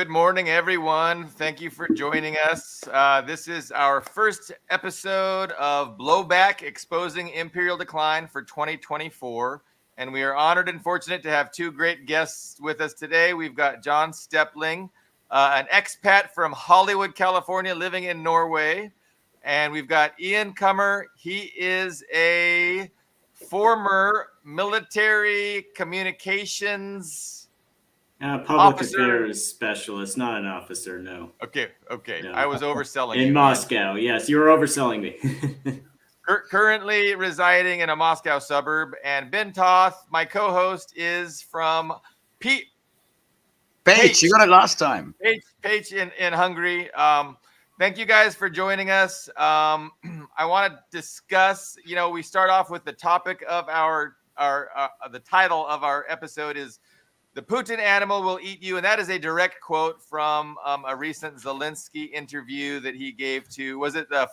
Good morning, everyone. Thank you for joining us. This is our first episode of Blowback, Exposing Imperial Decline for 2024. And we are honored and fortunate to have two great guests with us today. We've got John Steppling, an expat from Hollywood, California, living in Norway. And we've got Ian Kummer. He is a former military communications Public officer. affairs specialist, not an officer, no. Okay. No. I was overselling in you. Moscow, yes, you were overselling me. Currently residing in a Moscow suburb. And Ben Toth, my co-host, is from Page. You got it last time. Page in Hungary. Thank you guys for joining us. I want to discuss, we start off with the topic of our the title of our episode is "The Putin Animal Will Eat You," and that is a direct quote from a recent Zelensky interview that he gave to, was it the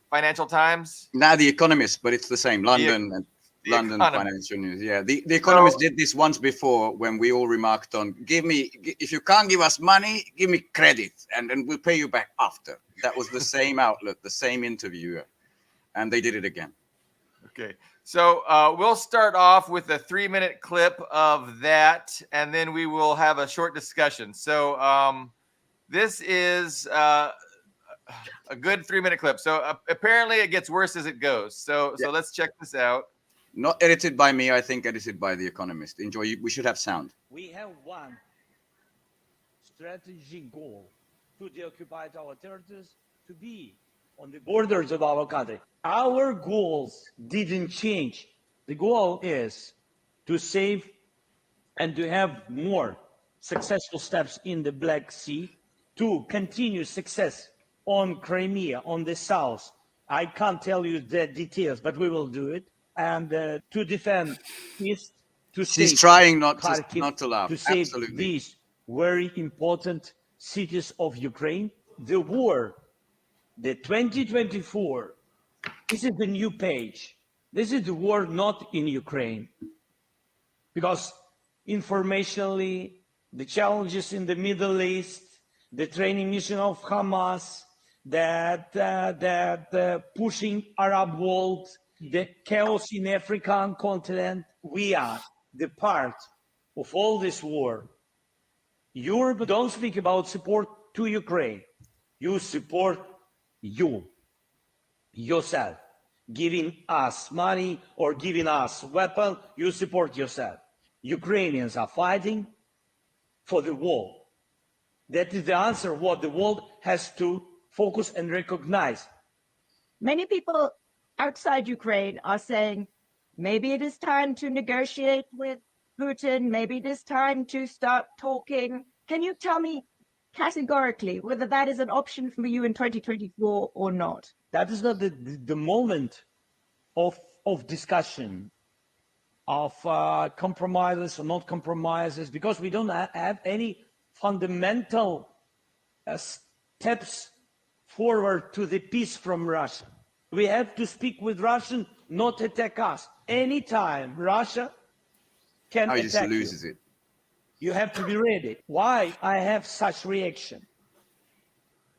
Financial Times? Now The Economist, but it's the same. London Financial News. Yeah, the Economist did this once before when we all remarked on, if you can't give us money, give me credit, and we'll pay you back after. That was the same outlet, the same interviewer, and they did it again. Okay. So we'll start off with a 3-minute clip of that, and then we will have a short discussion. So this is a good 3-minute clip. So apparently it gets worse as it goes. So let's check this out. Not edited by me, I think edited by The Economist. Enjoy. We should have sound. We have one strategic goal to deoccupy our territories, to be on the borders of our country. Our goals didn't change. The goal is to save and to have more successful steps in the Black Sea, to continue success on Crimea, on the south. I can't tell you the details, but we will do it. And to defend east, to save. She's trying not Kharkiv, to laugh. to save Absolutely. these very important cities of Ukraine. The war, the 2024, this is the new page. This is the war not in Ukraine. Because informationally, the challenges in the Middle East, the training mission of Hamas, that pushing Arab world, the chaos in African continent, we are the part of all this war. Europe don't speak about support to Ukraine. You support yourself. Giving us money or giving us weapon, you support yourself. Ukrainians are fighting for the war. That is the answer what the world has to focus and recognize. Many people outside Ukraine are saying, maybe it is time to negotiate with Putin, maybe it is time to start talking. Can you tell me categorically whether that is an option for you in 2024 or not? That is not the moment of discussion, of compromises or not compromises, because we don't have any fundamental steps forward to the peace from Russia. We have to speak with Russian, not attack us. Anytime Russia can attack just loses you, it. you have to be ready. Why I have such reaction?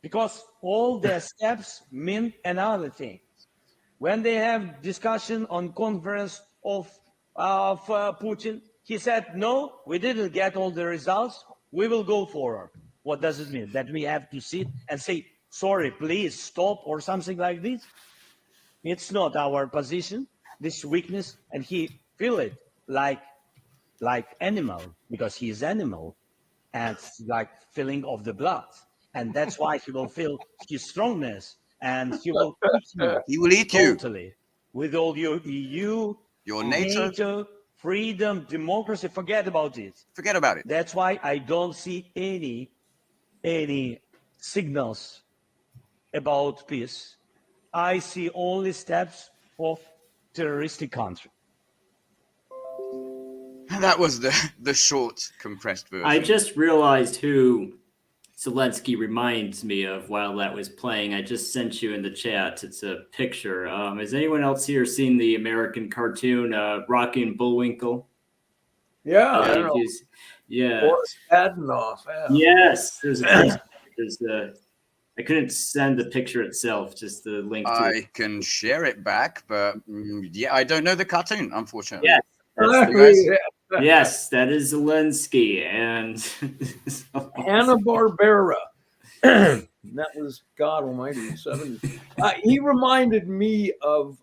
Because all their steps mean another thing. When they have discussion on conference of Putin, he said, no, we didn't get all the results. We will go forward. What does it mean? That we have to sit and say, sorry, please stop or something like this? It's not our position, this weakness, and he feel it like animal, because he is animal, and like feeling of the blood. And that's why he will feel his strongness, and he will eat you. He will eat you. Totally. With all your EU, Your NATO. freedom, democracy, forget about it. Forget about it. That's why I don't see any signals about peace. I see only steps of terroristic country. That was the short, compressed version. I just realized who Zelensky reminds me of while that was playing. I just sent you in the chat. It's a picture. Has anyone else here seen the American cartoon Rocky and Bullwinkle? Yeah. Yeah. Boris Adanoff. Yeah. Yes. There's I couldn't send the picture itself, just the link to it. I can share it back, but yeah, I don't know the cartoon, unfortunately. Yes. You guys? Yes, that is Zelensky and Hanna-Barbera. That was God Almighty, 70s. He reminded me of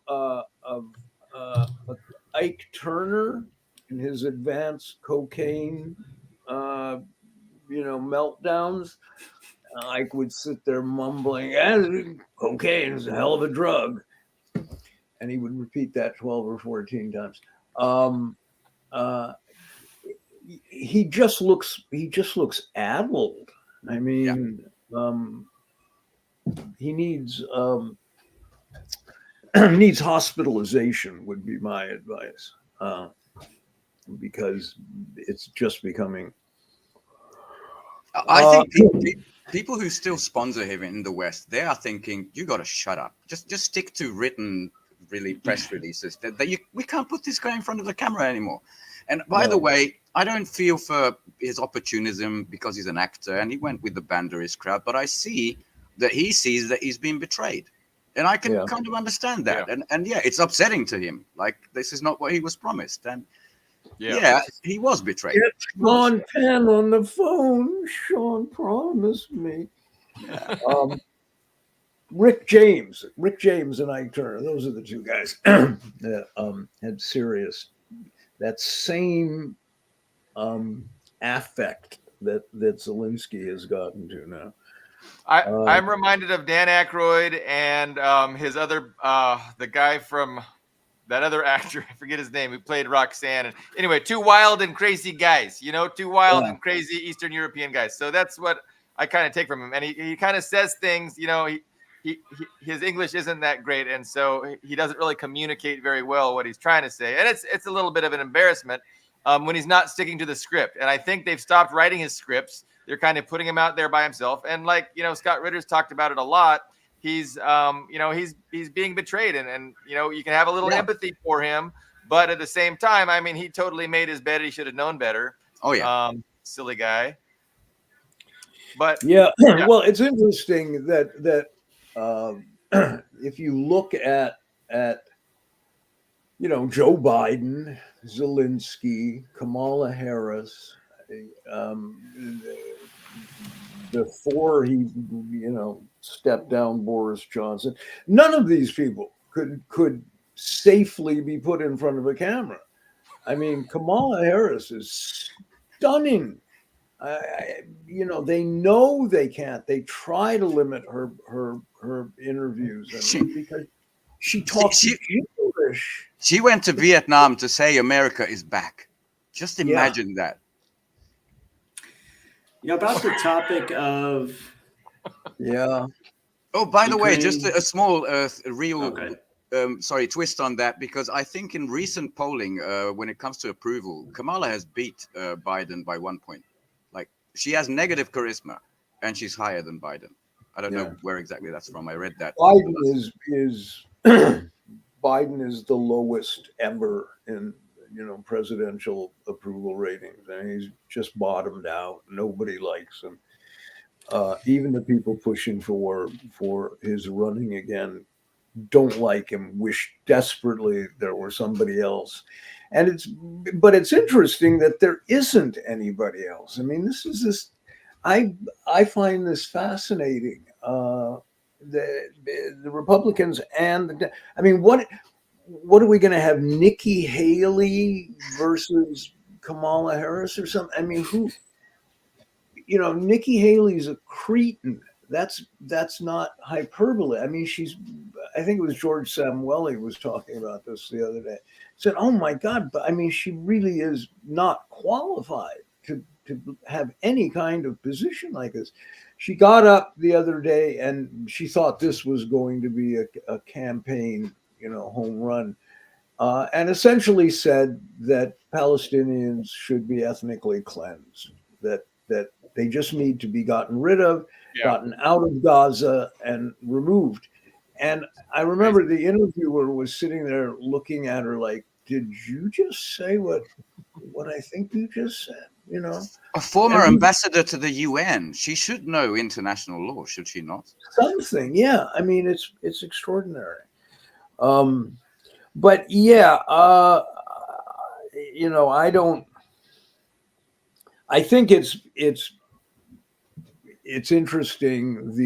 Ike Turner in his advanced cocaine, meltdowns. Ike would sit there mumbling, "Cocaine is a hell of a drug," and he would repeat that 12 or 14 times. He just looks addled. I mean, he needs needs hospitalization would be my advice, because it's just becoming. I think people who still sponsor him in the West, they are thinking, you got to shut up. Just stick to written, really press releases. We can't put this guy in front of the camera anymore. And by the way, I don't feel for his opportunism because he's an actor and he went with the Banderist crowd, but I see that he sees that he's been betrayed. And I can kind of understand that. Yeah. And it's upsetting to him. Like, this is not what he was promised. And he was betrayed. Get Sean Penn on the phone. Sean promised me. Yeah. Rick James and Ike Turner. Those are the two guys that had serious, that same affect that Zelensky has gotten to now. I'm reminded of Dan Aykroyd and his other, the guy from that other actor, I forget his name, who played Roxanne. And anyway, two wild and crazy guys, two wild and crazy Eastern European guys. So that's what I kind of take from him. And he kind of says things, his English isn't that great. And so he doesn't really communicate very well what he's trying to say. And it's a little bit of an embarrassment when he's not sticking to the script. And I think they've stopped writing his scripts. They're kind of putting him out there by himself. And like, Scott Ritter's talked about it a lot. He's being betrayed and you can have a little empathy for him, but at the same time, I mean, he totally made his bed. He should have known better. Oh yeah. Silly guy. But well, it's interesting that if you look at Joe Biden, Zelensky, Kamala Harris, before he stepped down Boris Johnson, none of these people could safely be put in front of a camera. I mean, Kamala Harris is stunning. They know they can't. They try to limit her interviews because she talks English. She went to Vietnam to say America is back. Just imagine that. About the topic of Oh, by the way, just a small twist on that, because I think in recent polling, when it comes to approval, Kamala has beat Biden by 1 point. Like, she has negative charisma, and she's higher than Biden. I don't know where exactly that's from. I read that. Biden is Biden is the lowest ever in presidential approval ratings, and he's just bottomed out. Nobody likes him. Even the people pushing for his running again don't like him, wish desperately there were somebody else. And it's interesting that there isn't anybody else. I mean, I find this fascinating. The Republicans what are we going to have? Nikki Haley versus Kamala Harris or something? I mean, who? Nikki Haley's a cretin. That's not hyperbole. I mean, I think it was George Samueli was talking about this the other day. Said, "Oh my God!" But I mean, she really is not qualified to have any kind of position like this. She got up the other day and she thought this was going to be a campaign, home run, and essentially said that Palestinians should be ethnically cleansed, that they just need to be gotten rid of, gotten out of Gaza and removed. And I remember the interviewer was sitting there looking at her like, did you just say what I think you just said? You know, A former I mean, ambassador to the UN. She should know international law, should she not? something. Yeah, I mean, it's extraordinary. But yeah, you know, I think it's interesting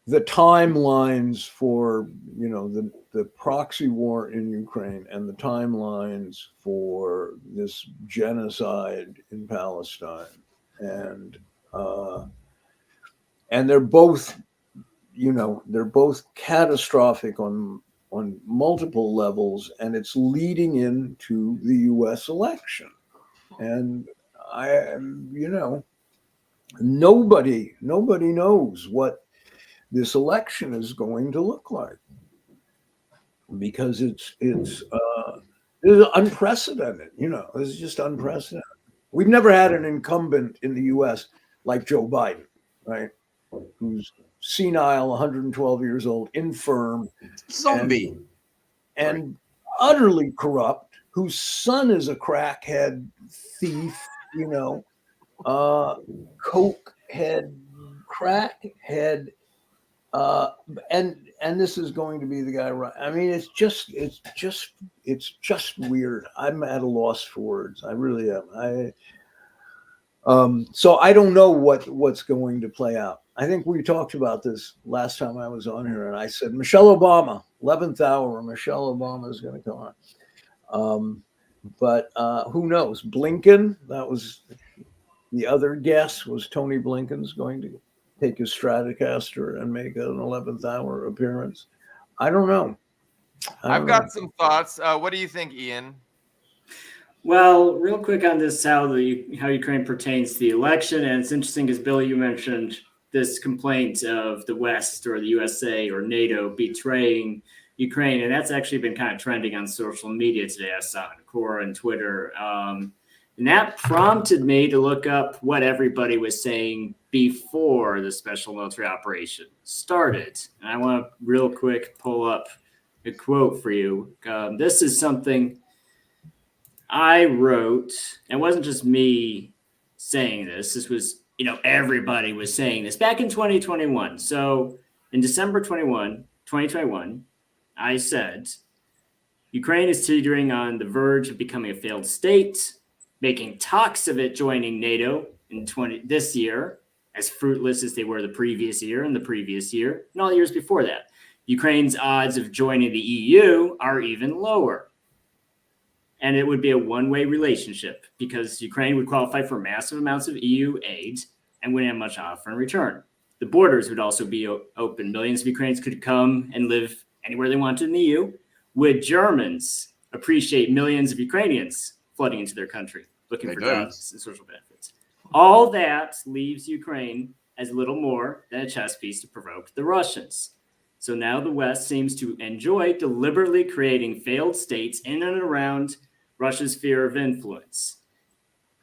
the timelines for, you know, the proxy war in Ukraine and the timelines for this genocide in Palestine, and they're both, you know, they're both catastrophic on multiple levels, and it's leading into the U.S. election. And you know, nobody knows what this election is going to look like, because it's unprecedented. You know, this is just unprecedented. We've never had an incumbent in the U.S. like Joe Biden, right? Who's senile, 112 years old, infirm, Zombie. and utterly corrupt, whose son is a crackhead thief, you know, coke head, crack head, and this is going to be the guy. Right? I mean, it's just weird. I'm at a loss for words. I really am. So I don't know what's going to play out. I think we talked about this last time I was on here, and I said Michelle Obama, 11th hour, Michelle Obama is going to come on. But who knows? Blinken, that was the other guess, was Tony Blinken's going to take his Stratocaster and make an 11th hour appearance. I don't know. I've got some thoughts. What do you think, Ian? Well, real quick on this, how Ukraine pertains to the election, and it's interesting because Bill, you mentioned this complaint of the West or the USA or NATO betraying Ukraine, and that's actually been kind of trending on social media today. I saw it on Quora and Twitter, and that prompted me to look up what everybody was saying before the special military operation started. And I want to real quick pull up a quote for you. This is something I wrote. It wasn't just me saying this. This was, you know, everybody was saying this back in 2021. So in December 2021, I said, Ukraine is teetering on the verge of becoming a failed state, making talks of it joining NATO in this year as fruitless as they were the previous year and the previous year and all the years before that. Ukraine's odds of joining the EU are even lower. And it would be a one-way relationship because Ukraine would qualify for massive amounts of EU aid and wouldn't have much offer in return. The borders would also be open. Millions of Ukrainians could come and live anywhere they wanted in the EU. Would Germans appreciate millions of Ukrainians flooding into their country, looking for jobs and social benefits? All that leaves Ukraine as little more than a chess piece to provoke the Russians. So now the West seems to enjoy deliberately creating failed states in and around Russia's sphere of influence.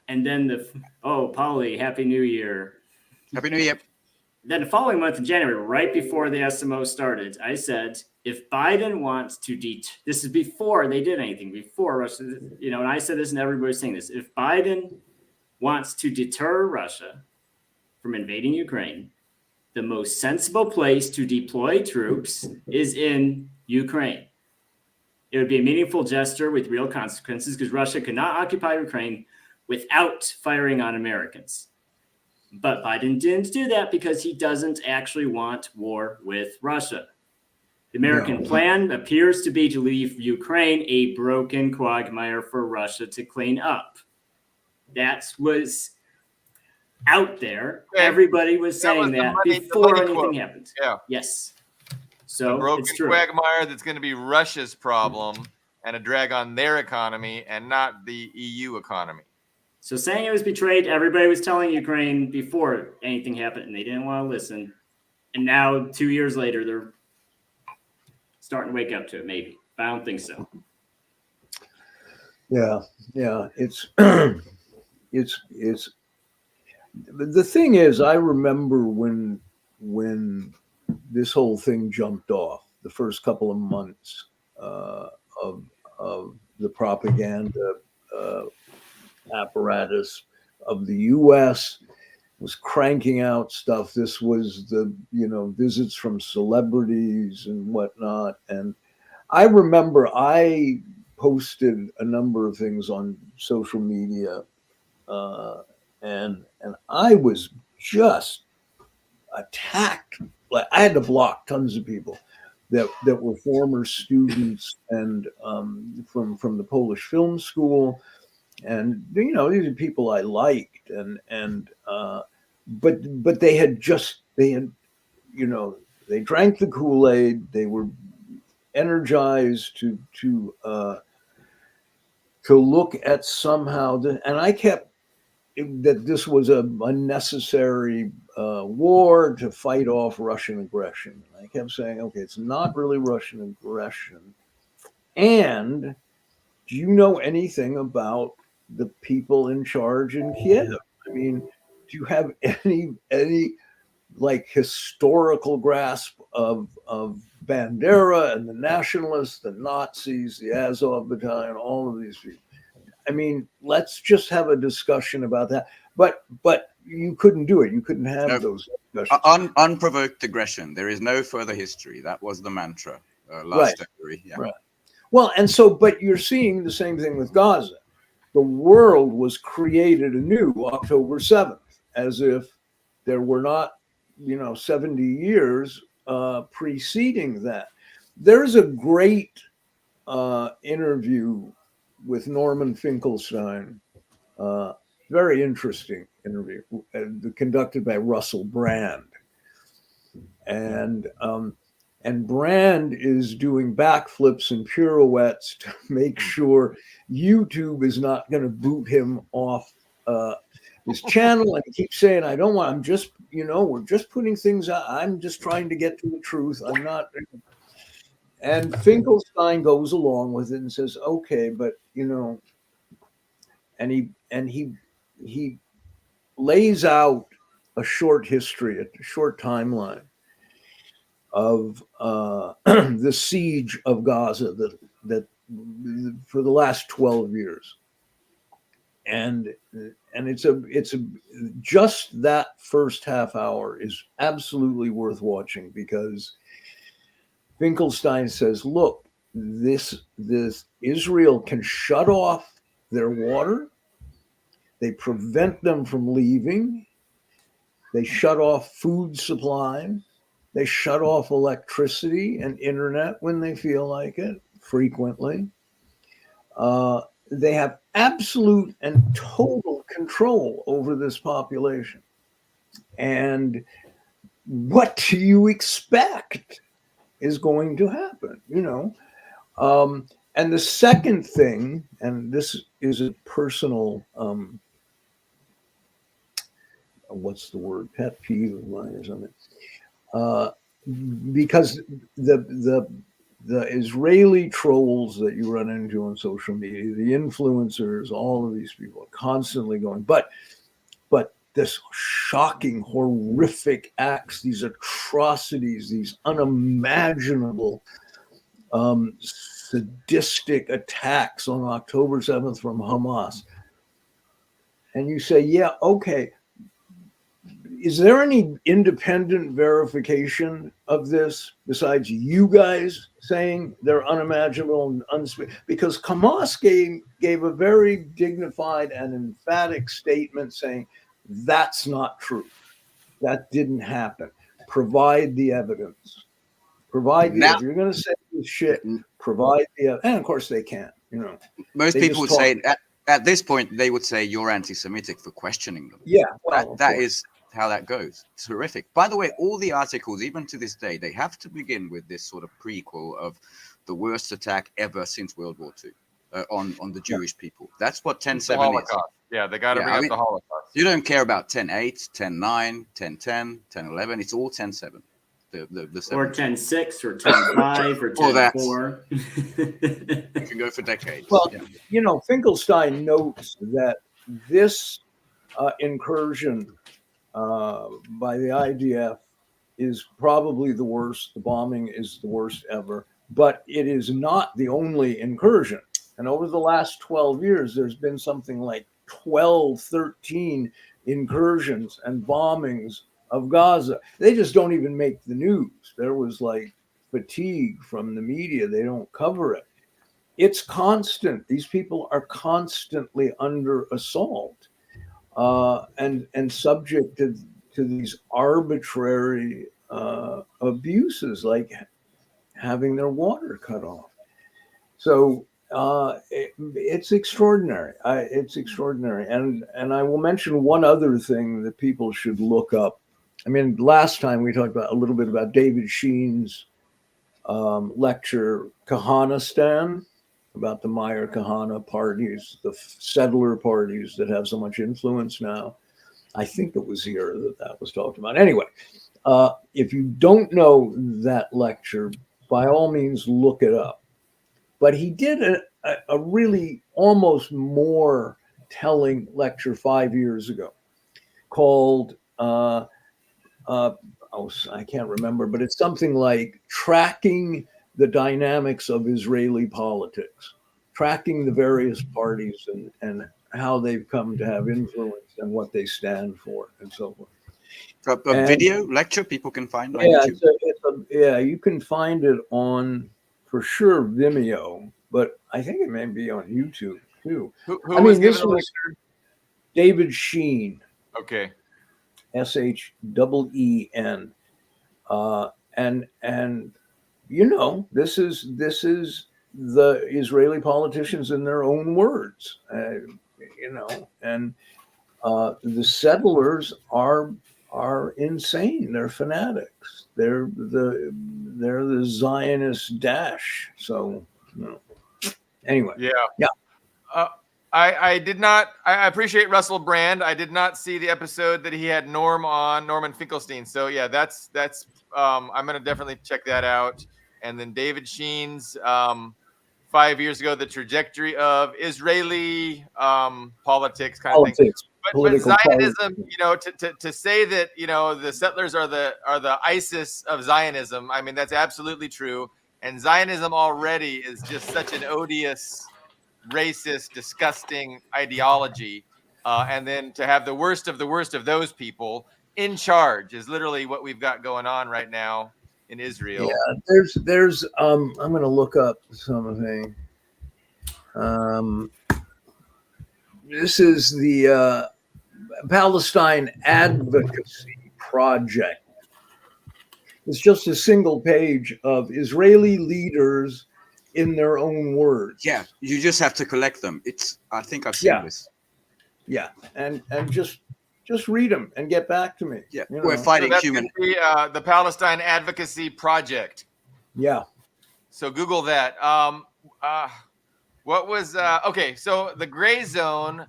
And then Polly, Happy New Year. Happy New Year. Then the following month in January, right before the SMO started, I said, if Biden wants to this is before they did anything, before Russia, you know, and I said this and everybody's saying this, if Biden wants to deter Russia from invading Ukraine, the most sensible place to deploy troops is in Ukraine. It would be a meaningful gesture with real consequences because Russia could not occupy Ukraine without firing on Americans. But Biden didn't do that because he doesn't actually want war with Russia. The American plan appears to be to leave Ukraine a broken quagmire for Russia to clean up. That was out there. Okay. Everybody was saying that before anything happened. Yeah. Yes. So a broken it's true. Quagmire that's going to be Russia's problem and a drag on their economy and not the EU economy. So saying it was betrayed, everybody was telling Ukraine before anything happened, and they didn't want to listen. And now, 2 years later, they're starting to wake up to it, maybe. But I don't think so. Yeah. It's the thing is, I remember when this whole thing jumped off, the first couple of months of the propaganda apparatus of the U.S. was cranking out stuff. This was the, visits from celebrities and whatnot. And I remember I posted a number of things on social media, and I was just attacked. Like, I had to block tons of people that were former students and from the Polish Film School, and these are people I liked, but they had they drank the Kool-Aid. They were energized to look at somehow and I kept that this was a unnecessary war to fight off Russian aggression. I kept saying, okay, it's not really Russian aggression. And do you know anything about the people in charge in Kiev? I mean, do you have any like historical grasp of Bandera and the nationalists, the Nazis, the Azov battalion, all of these people? I mean, let's just have a discussion about that. But you couldn't do it. You couldn't have those discussions. Unprovoked aggression. There is no further history. That was the mantra last February. Yeah. Right. Well, and so, but you're seeing the same thing with Gaza. The world was created anew October 7th, as if there were not, 70 years preceding that. There's a great interview with Norman Finkelstein, very interesting interview, conducted by Russell Brand. And Brand is doing backflips and pirouettes to make sure YouTube is not going to boot him off his channel. And he keeps saying, I don't want, I'm just, we're just putting things out. I'm just trying to get to the truth. I'm not. And Finkelstein goes along with it and says, okay, but, and he lays out a short history, a short timeline of the siege of Gaza that for the last 12 years. And it's just that first half hour is absolutely worth watching, because Finkelstein says, look, this Israel can shut off their water. They prevent them from leaving. They shut off food supply. They shut off electricity and internet when they feel like it, frequently. They have absolute and total control over this population. And what do you expect is going to happen, and the second thing, and this is a personal, what's the word, pet peeve of mine or something, because the Israeli trolls that you run into on social media, the influencers, all of these people are constantly going, but this shocking, horrific acts, these atrocities, these unimaginable, sadistic attacks on October 7th from Hamas. And you say, yeah, okay. Is there any independent verification of this besides you guys saying they're unimaginable and unspeakable? Because Hamas gave a very dignified and emphatic statement saying, that's not true. That didn't happen. Provide the evidence. If you're going to say this shit, provide the evidence. And of course they can't. Most people would say at this point they would say you're anti-Semitic for questioning them. Yeah, well, that is how that goes. It's horrific. By the way, all the articles, even to this day, they have to begin with this sort of prequel of the worst attack ever since World War II on the Jewish people. That's what 10/7 is. Yeah, they got to bring up the Holocaust. You don't care about 10/8, 10/9, 10/10, 10/11. It's all 10/7. The or 10/6 or 10/5 or 10/4. You can go for decades. Well, Finkelstein notes that this incursion by the IDF is probably the worst. The bombing is the worst ever, but it is not the only incursion. And over the last 12 years, there's been something like 12, 13 incursions and bombings of Gaza. They just don't even make the news. There was like fatigue from the media. They don't cover it. It's constant. These people are constantly under assault and subject to these arbitrary abuses, like having their water cut off. So it's extraordinary. It's extraordinary. And I will mention one other thing that people should look up. I mean, last time we talked about a little bit about David Sheen's lecture, Kahanistan, about the Meyer Kahana parties, the settler parties that have so much influence now. I think it was here that was talked about. Anyway, if you don't know that lecture, by all means, look it up. But he did a really almost more telling lecture 5 years ago called, I can't remember, but it's something like Tracking the Dynamics of Israeli Politics, tracking the various parties and how they've come to have influence and what they stand for and so forth. A video lecture people can find on Yeah, YouTube. yeah, you can find it on, for sure, Vimeo, but I think it may be on YouTube too. Who was giving the lecture? David Sheen. Okay. Shen. And you know, this is the Israeli politicians in their own words, you know, and the settlers are insane. They're fanatics. They're the Zionist Daesh. So, you know. Anyway, yeah. I did not. I appreciate Russell Brand. I did not see the episode that he had Norman Finkelstein. So yeah, that's. I'm gonna definitely check that out. And then David Sheen's 5 years ago, the trajectory of Israeli politics kind of thing. But Zionism, you know, to say that, you know, the settlers are the ISIS of Zionism. I mean, that's absolutely true. And Zionism already is just such an odious, racist, disgusting ideology. And then to have the worst of those people in charge is literally what we've got going on right now in Israel. Yeah, there's I'm going to look up something. This is the Palestine Advocacy Project. It's just a single page of Israeli leaders in their own words. Yeah, you just have to collect them. I think I've seen this. Yeah, and just read them and get back to me. Yeah, you know. we're fighting so human. The Palestine Advocacy Project. Yeah. So Google that. What was okay? So the Gray Zone.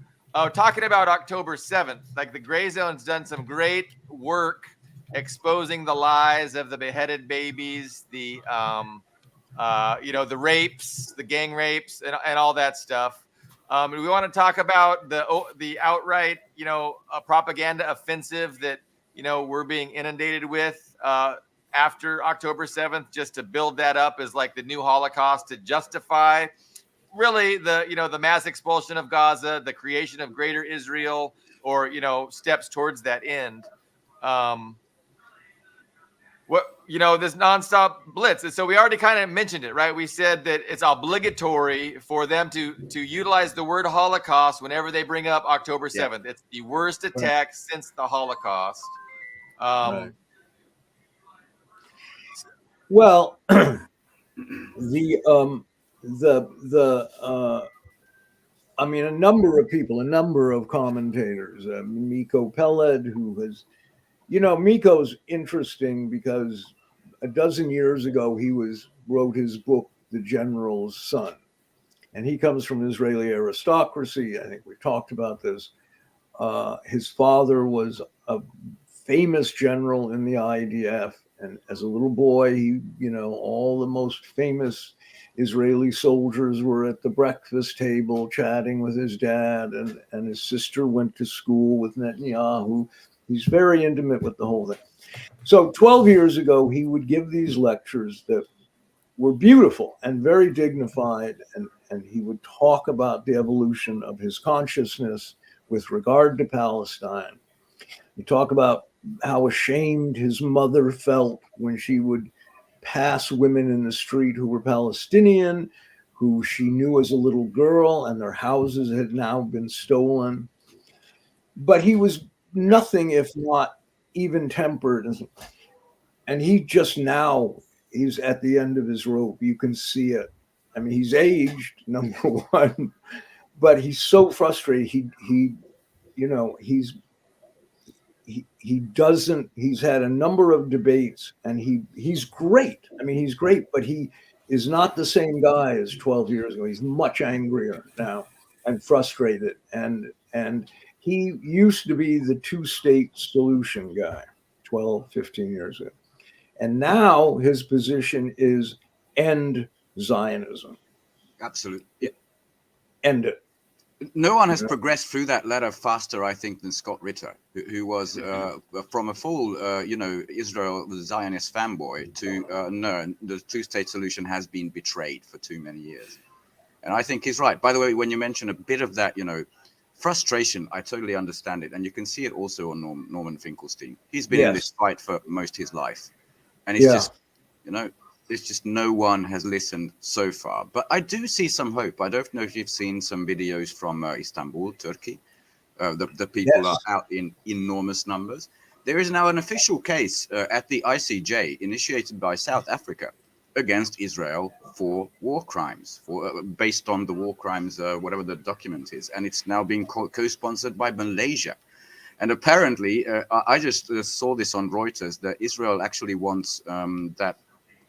Talking about October 7th, like the Gray Zone's done some great work exposing the lies of the beheaded babies, the the rapes, the gang rapes, and all that stuff. We want to talk about the outright, propaganda offensive that we're being inundated with after October 7th, just to build that up as like the new Holocaust to justify really the mass expulsion of Gaza, the creation of greater Israel, or steps towards that end. This nonstop blitz. And so we already kind of mentioned it, right? We said that it's obligatory for them to utilize the word Holocaust whenever they bring up October 7th. Yeah. It's the worst attack since the Holocaust. Well, a number of people, a number of commentators, Miko Peled, who has, Miko's interesting because a dozen years ago, he wrote his book, The General's Son. And he comes from Israeli aristocracy. I think we talked about this. His father was a famous general in the IDF. And as a little boy, he, all the most famous Israeli soldiers were at the breakfast table chatting with his dad, and his sister went to school with Netanyahu. He's very intimate with the whole thing. So 12 years ago, he would give these lectures that were beautiful and very dignified, and he would talk about the evolution of his consciousness with regard to Palestine. He talk about how ashamed his mother felt when she would pass women in the street who were Palestinian, who she knew as a little girl, and their houses had now been stolen. But he was nothing if not even tempered. And he just now, he's at the end of his rope. You can see it. I mean, he's aged, number one, but he's so frustrated. He's had a number of debates, and he's great. I mean, he's great, but he is not the same guy as 12 years ago. He's much angrier now and frustrated. And he used to be the two-state solution guy 12, 15 years ago. And now his position is end Zionism. Absolutely. Yeah. End it. No one has progressed through that ladder faster, I think, than Scott Ritter, who was from a full, Israel Zionist fanboy to no, the two-state solution has been betrayed for too many years. And I think he's right. By the way, when you mention a bit of that, frustration, I totally understand it. And you can see it also on Norman Finkelstein. He's been in this fight for most of his life. And it's just, it's just no one has listened so far. But I do see some hope. I don't know if you've seen some videos from Istanbul, Turkey. The people are out in enormous numbers. There is now an official case at the ICJ initiated by South Africa against Israel for war crimes, based on the war crimes, whatever the document is. And it's now being co-sponsored by Malaysia. And apparently, I just saw this on Reuters, that Israel actually wants that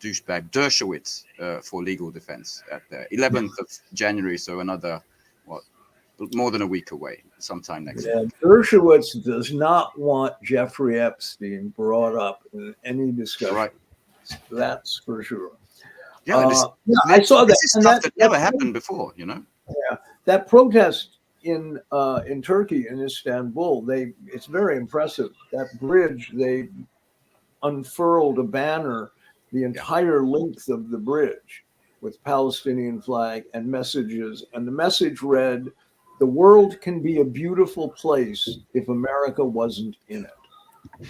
douchebag Dershowitz for legal defense at the 11th of January. So another, more than a week away, sometime next week. Dershowitz does not want Jeffrey Epstein brought up in any discussion. Right. That's for sure. Yeah, I saw that. This is stuff that never happened before, Yeah, that protest in Turkey, in Istanbul, it's very impressive. That bridge, they unfurled a banner the entire length of the bridge with Palestinian flag and messages, and the message read, "The world can be a beautiful place if America wasn't in it."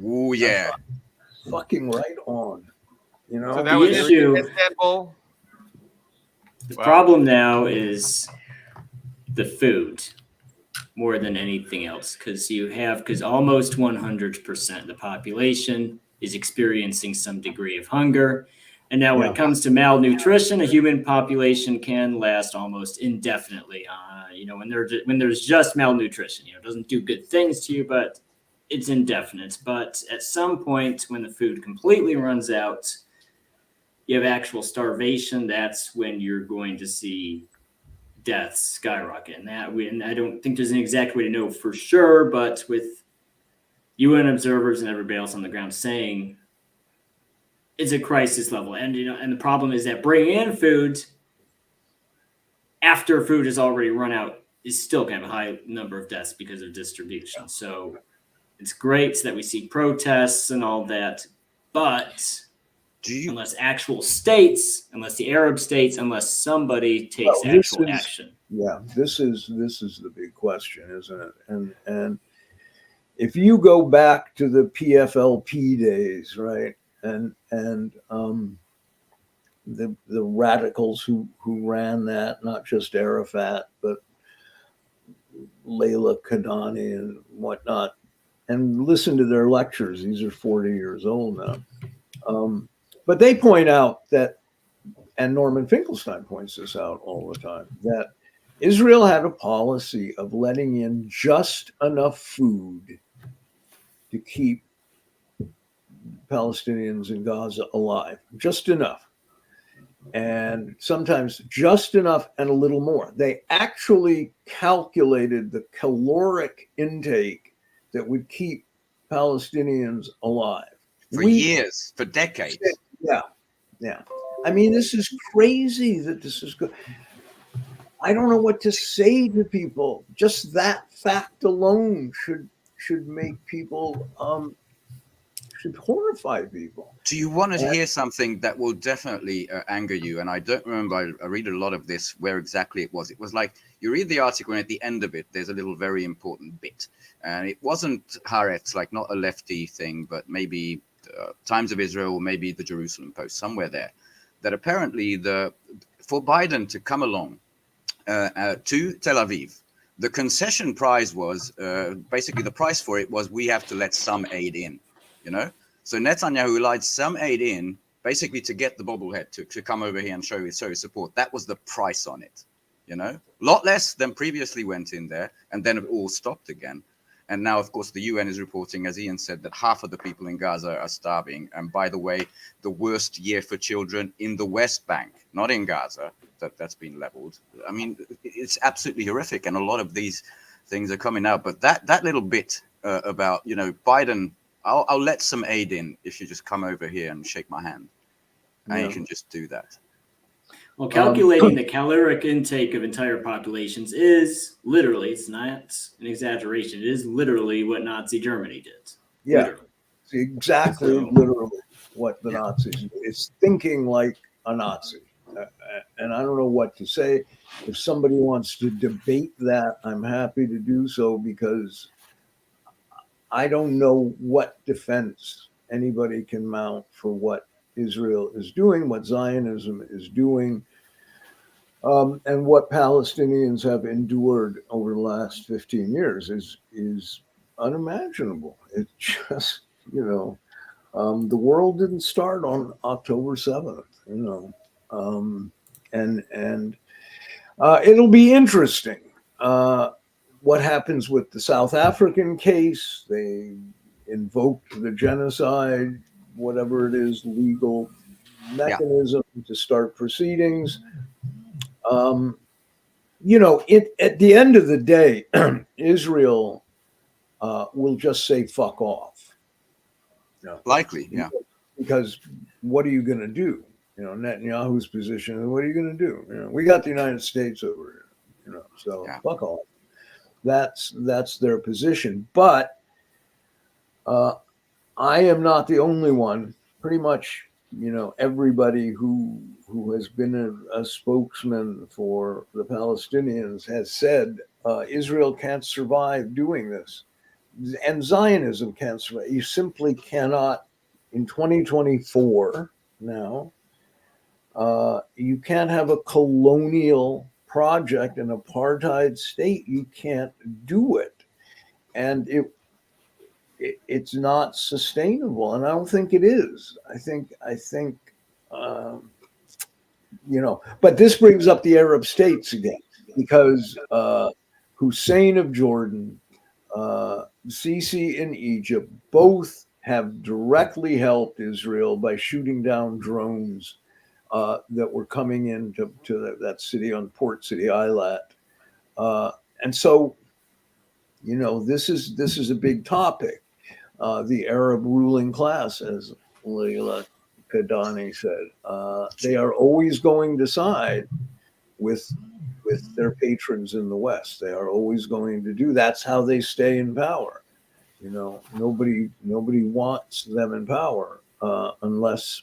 Oh yeah, fucking right on. So that was issue. Istanbul. The problem now is the food more than anything else, because almost 100% of the population is experiencing some degree of hunger. And now when it comes to malnutrition, a human population can last almost indefinitely. When there's just malnutrition, it doesn't do good things to you, but it's indefinite. But at some point when the food completely runs out, you have actual starvation. That's when you're going to see deaths skyrocket. And I don't think there's an exact way to know for sure, but with UN observers and everybody else on the ground saying it's a crisis level. And the problem is that bringing in food after food has already run out is still kind of a high number of deaths because of distribution. So it's great that we see protests and all that, but unless actual states, unless the Arab states, unless somebody takes actual action. Yeah, this is the big question, isn't it? And if you go back to the PFLP days, right, and the radicals who ran that, not just Arafat, but Layla Kadani and whatnot, and listen to their lectures. These are 40 years old now. But they point out that, and Norman Finkelstein points this out all the time, that Israel had a policy of letting in just enough food to keep Palestinians in Gaza alive, just enough. And sometimes just enough and a little more. They actually calculated the caloric intake that would keep Palestinians alive. For years, for decades. Yeah. I mean, this is crazy that this is good. I don't know what to say to people. Just that fact alone should make people should horrify people. Do you want to hear something that will definitely anger you? And I don't remember, I read a lot of this, where exactly it was. It was like, you read the article and at the end of it, there's a little very important bit. And it wasn't Haaretz, like not a lefty thing, but maybe Times of Israel, maybe the Jerusalem Post, somewhere there, that apparently for Biden to come along to Tel Aviv, the concession price was, basically the price for it was, we have to let some aid in, you know? So Netanyahu allowed some aid in, basically to get the bobblehead to come over here and show his support. That was the price on it, you know? A lot less than previously went in there, and then it all stopped again. And now, of course, the UN is reporting, as Ian said, that half of the people in Gaza are starving. And by the way, the worst year for children in the West Bank, not in Gaza, that's been leveled. I mean, it's absolutely horrific. And a lot of these things are coming out. But that little bit about, you know, Biden, I'll let some aid in if you just come over here and shake my hand. And you can just do that. Well, calculating the caloric intake of entire populations is literally, it's not an exaggeration, it is literally what Nazi Germany did. Yeah, Literally. it's exactly literally what the Nazis do. It's thinking like a Nazi. And I don't know what to say. If somebody wants to debate that, I'm happy to do so, because I don't know what defense anybody can mount for what Israel is doing, what Zionism is doing, and what Palestinians have endured over the last 15 years is unimaginable. It's just, you know, the world didn't start on October 7th, you know, and it'll be interesting what happens with the South African case. They invoked the genocide, whatever it is, legal mechanism to start proceedings. You know, at the end of the day, Israel will just say fuck off. Likely, yeah. Because what are you going to do? You know, Netanyahu's position, what are you going to do? You know, we got the United States over here, you know, so fuck off. That's their position. But I am not the only one. Pretty much, you know, everybody who has been a spokesman for the Palestinians has said Israel can't survive doing this, and Zionism can't survive. You simply cannot, in 2024 now, you can't have a colonial project, an apartheid state. You can't do it, and it's not sustainable, and I don't think it is. I think you know, but this brings up the Arab states again, because Hussein of Jordan, Sisi in Egypt, both have directly helped Israel by shooting down drones that were coming into that city, on Port City Eilat, and so, you know, this is a big topic. The Arab ruling class, as Leila Kadani said, they are always going to side with their patrons in the West. They are always going to do. That's how they stay in power. You know, nobody wants them in power unless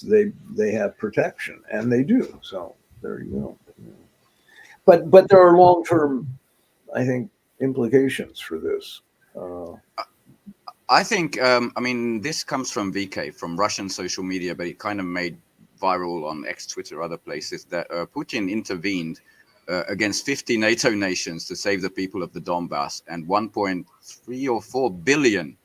they have protection, and they do. So there you go. But there are long-term, I think, implications for this. I think, I mean, this comes from VK, from Russian social media, but it kind of made viral on X, Twitter, other places, that Putin intervened against 50 NATO nations to save the people of the Donbass, and 1.3 or 4 billion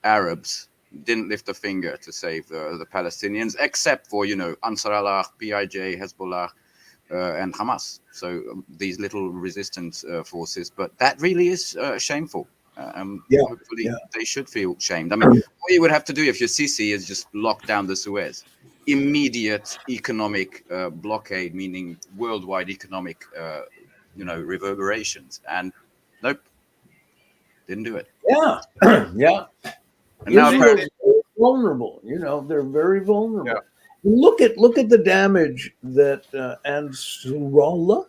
Arabs didn't lift a finger to save the Palestinians, except for, you know, Ansar Allah, PIJ, Hezbollah, and Hamas. So these little resistance forces, but that really is shameful. Hopefully they should feel shamed. I mean, all you would have to do if you're Sisi is just lock down the Suez. Immediate economic blockade, meaning worldwide economic, you know, reverberations. And nope, didn't do it. Yeah, yeah. And now Israel's vulnerable. You know, they're very vulnerable. Yeah. Look at the damage that Ansarullah,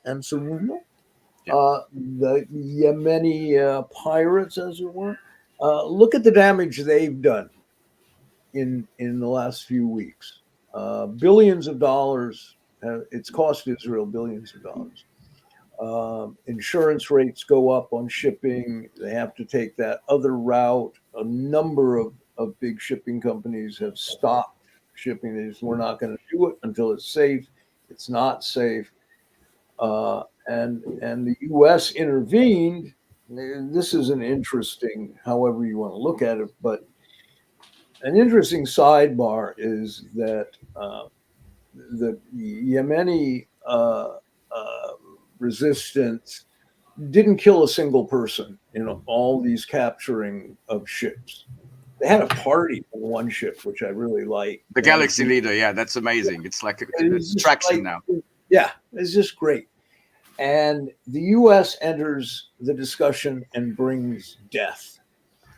the Yemeni pirates, as it were. Look at the damage they've done in the last few weeks. Billions of dollars. It's cost Israel billions of dollars. Insurance rates go up on shipping. They have to take that other route. A number of big shipping companies have stopped shipping. They just, we're not going to do it until it's safe. It's not safe. And the U.S. intervened. This is an interesting, however you want to look at it, but an interesting sidebar is that the Yemeni resistance didn't kill a single person in all these capturing of ships. They had a party on one ship, which I really like. The Galaxy Leader, yeah, that's amazing. It's like a distraction now. Yeah, it's just great. And the U.S. enters the discussion and brings death.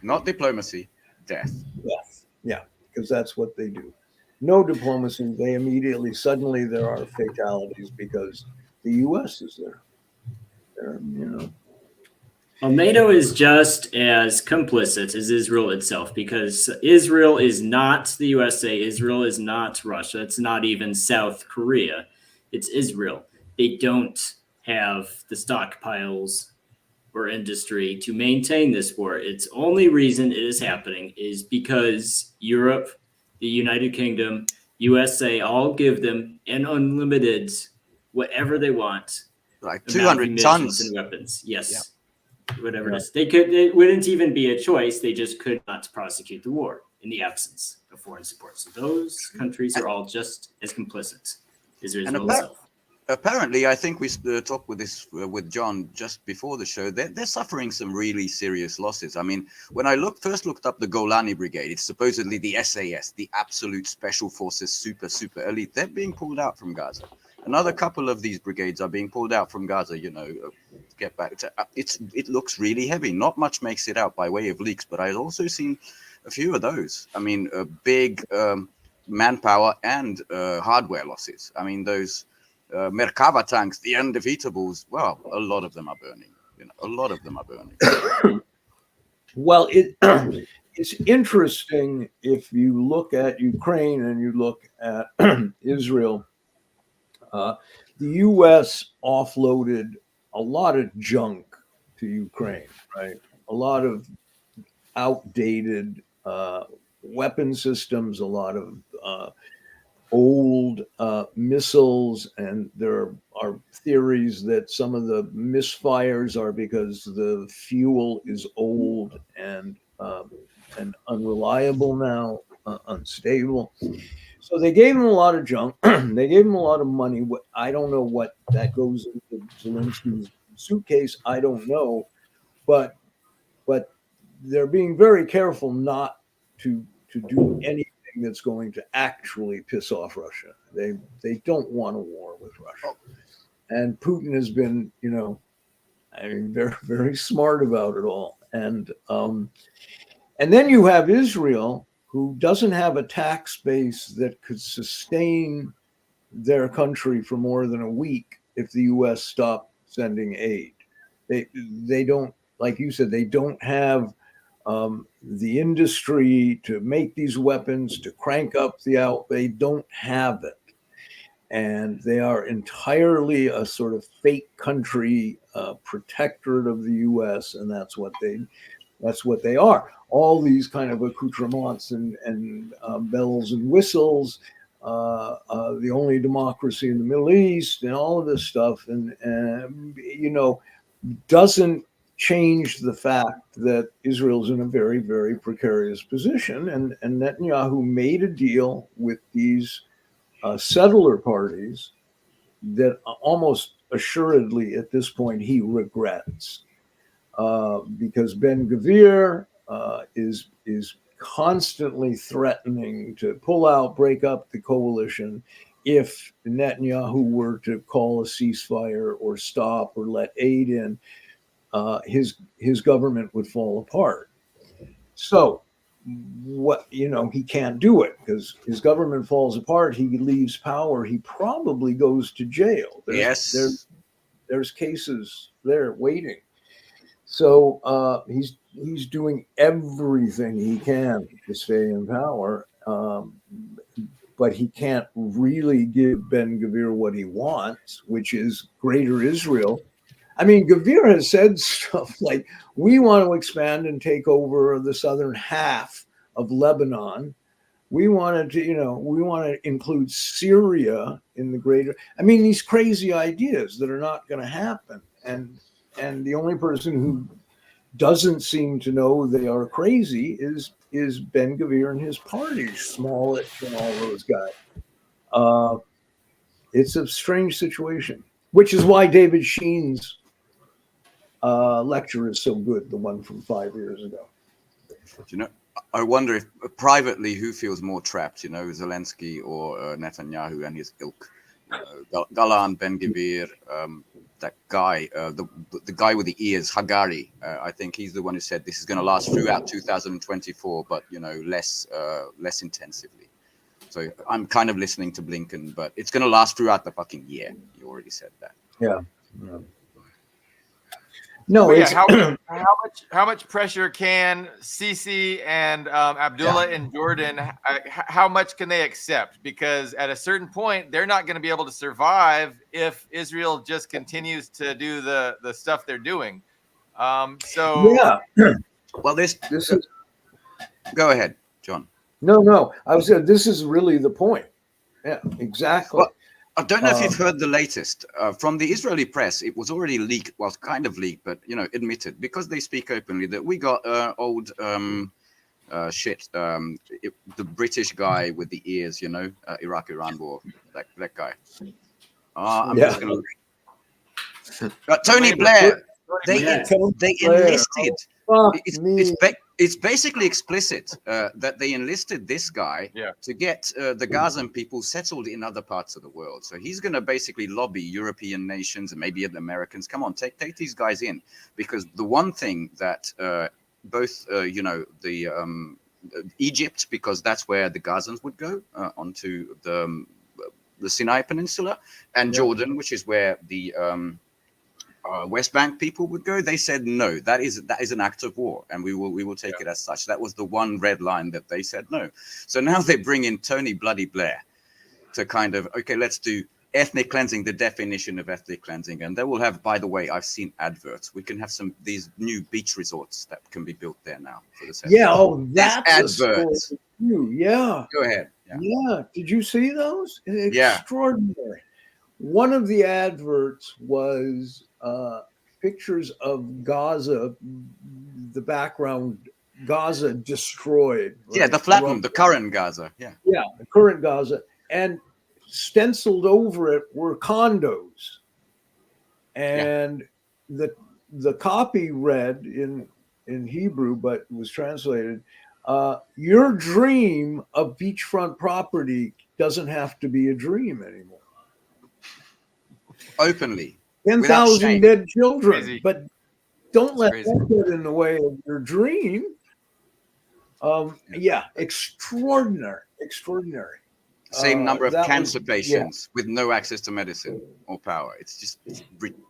Not diplomacy, death. Death, yeah, because that's what they do. No diplomacy. They immediately, suddenly, there are fatalities because the U.S. is there. Well, NATO is just as complicit as Israel itself, because Israel is not the USA. Israel is not Russia. It's not even South Korea. It's Israel. They don't have the stockpiles or industry to maintain this war. Its only reason it is happening is because Europe, the United Kingdom, USA all give them an unlimited whatever they want. Like 200 tons and weapons. Yes. Yeah. Whatever it is. It wouldn't even be a choice. They just could not prosecute the war in the absence of foreign support. So those countries are all just as complicit as Israel itself. Apparently, I think we talked with John just before the show. They're suffering some really serious losses. I mean, when I first looked up the Golani Brigade, it's supposedly the SAS, the Absolute Special Forces, super elite. They're being pulled out from Gaza. Another couple of these brigades are being pulled out from Gaza. Get back. It looks really heavy. Not much makes it out by way of leaks, but I've also seen a few of those. I mean, big manpower and hardware losses. I mean, those Merkava tanks, the undefeatables. Well, a lot of them are burning. A lot of them are burning. Well, it's interesting if you look at Ukraine and you look at Israel. The U.S. offloaded a lot of junk to Ukraine, right? A lot of outdated weapon systems, a lot of old missiles, and there are theories that some of the misfires are because the fuel is old and unreliable now, unstable. So they gave him a lot of junk. They gave him a lot of money. I don't know what that goes into Zelensky's suitcase. I don't know, but they're being very careful not to do anything that's going to actually piss off Russia. They don't want a war with Russia, and Putin has been, very, very smart about it all. And then you have Israel, who doesn't have a tax base that could sustain their country for more than a week if the U.S. stopped sending aid. They don't, like you said, they don't have the industry to make these weapons, to crank up the out. They don't have it. And they are entirely a sort of fake country, protectorate of the U.S., and that's what they are. All these kind of accoutrements and bells and whistles, the only democracy in the Middle East, and all of this stuff, and doesn't change the fact that Israel's in a very, very precarious position. And Netanyahu made a deal with these settler parties that almost assuredly at this point he regrets. Because Ben-Gvir is constantly threatening to pull out, break up the coalition if Netanyahu were to call a ceasefire or stop or let aid in. His government would fall apart. So he can't do it because his government falls apart. He leaves power. He probably goes to jail. There's cases there waiting. So he's doing everything he can to stay in power, Um, but he can't really give Ben-Gvir what he wants, which is greater Israel. I mean, Gvir has said stuff like, we want to expand and take over the southern half of Lebanon. We wanted to, we want to include Syria in the greater. I mean, these crazy ideas that are not going to happen. And the only person who doesn't seem to know they are crazy is Ben-Gvir and his party, Smollett and all those guys. It's a strange situation, which is why David Sheen's lecture is so good, the one from 5 years ago. I wonder if privately who feels more trapped, Zelensky or Netanyahu and his ilk. Galan, Ben-Gvir, that guy, the guy with the ears, Hagari. I think he's the one who said this is going to last throughout 2024, but less intensively. So I'm kind of listening to Blinken, but it's going to last throughout the fucking year. You already said that. Yeah. No, yeah, how much pressure can Sisi and Abdullah in Jordan? How much can they accept? Because at a certain point, they're not going to be able to survive if Israel just continues to do the stuff they're doing. Yeah. Well, this is. Go ahead, John. No. I was saying this is really the point. Yeah, exactly. Well, I don't know if you've heard the latest from the Israeli press. It was already leaked, well, kind of leaked, but admitted, because they speak openly, that we got old shit. The British guy with the ears, Iraq-Iran war, that guy. I'm just gonna. Tony Blair. They enlisted. It's basically explicit that they enlisted this guy to get the Gazan people settled in other parts of the world. So he's going to basically lobby European nations and maybe the Americans. Come on, take these guys in, because the one thing that both Egypt, because that's where the Gazans would go onto the Sinai Peninsula, and Jordan, which is where the West Bank people would go. They said no, that is an act of war, and we will take it as such. That was the one red line that they said no. So now they bring in Tony Bloody Blair to kind of, okay, let's do ethnic cleansing, the definition of ethnic cleansing, and they will have, by the way, I've seen adverts. We can have these new beach resorts that can be built there now for the Yeah, that's adverts. Yeah. Go ahead. Yeah. Did you see those? Yeah. Extraordinary. One of the adverts was pictures of Gaza, the background, Gaza destroyed. Right? Yeah, the flattened, the current Gaza. Yeah, the current Gaza. And stenciled over it were condos. And the copy read in Hebrew, but was translated, your dream of beachfront property doesn't have to be a dream anymore. Openly. 10,000 dead children, Crazy. But don't let that get in the way of your dream. Extraordinary. Same number of cancer patients with no access to medicine or power. It's just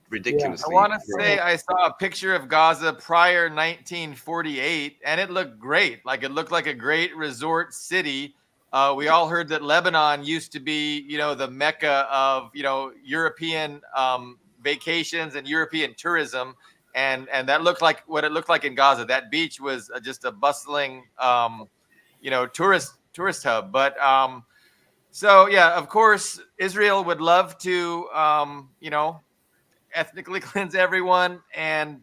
ridiculous. I want to say I saw a picture of Gaza prior 1948, and it looked great. Like, it looked like a great resort city. We all heard that Lebanon used to be, the Mecca of, European vacations and European tourism. And that looked like what it looked like in Gaza. That beach was just a bustling, tourist hub. But of course, Israel would love to, ethnically cleanse everyone and,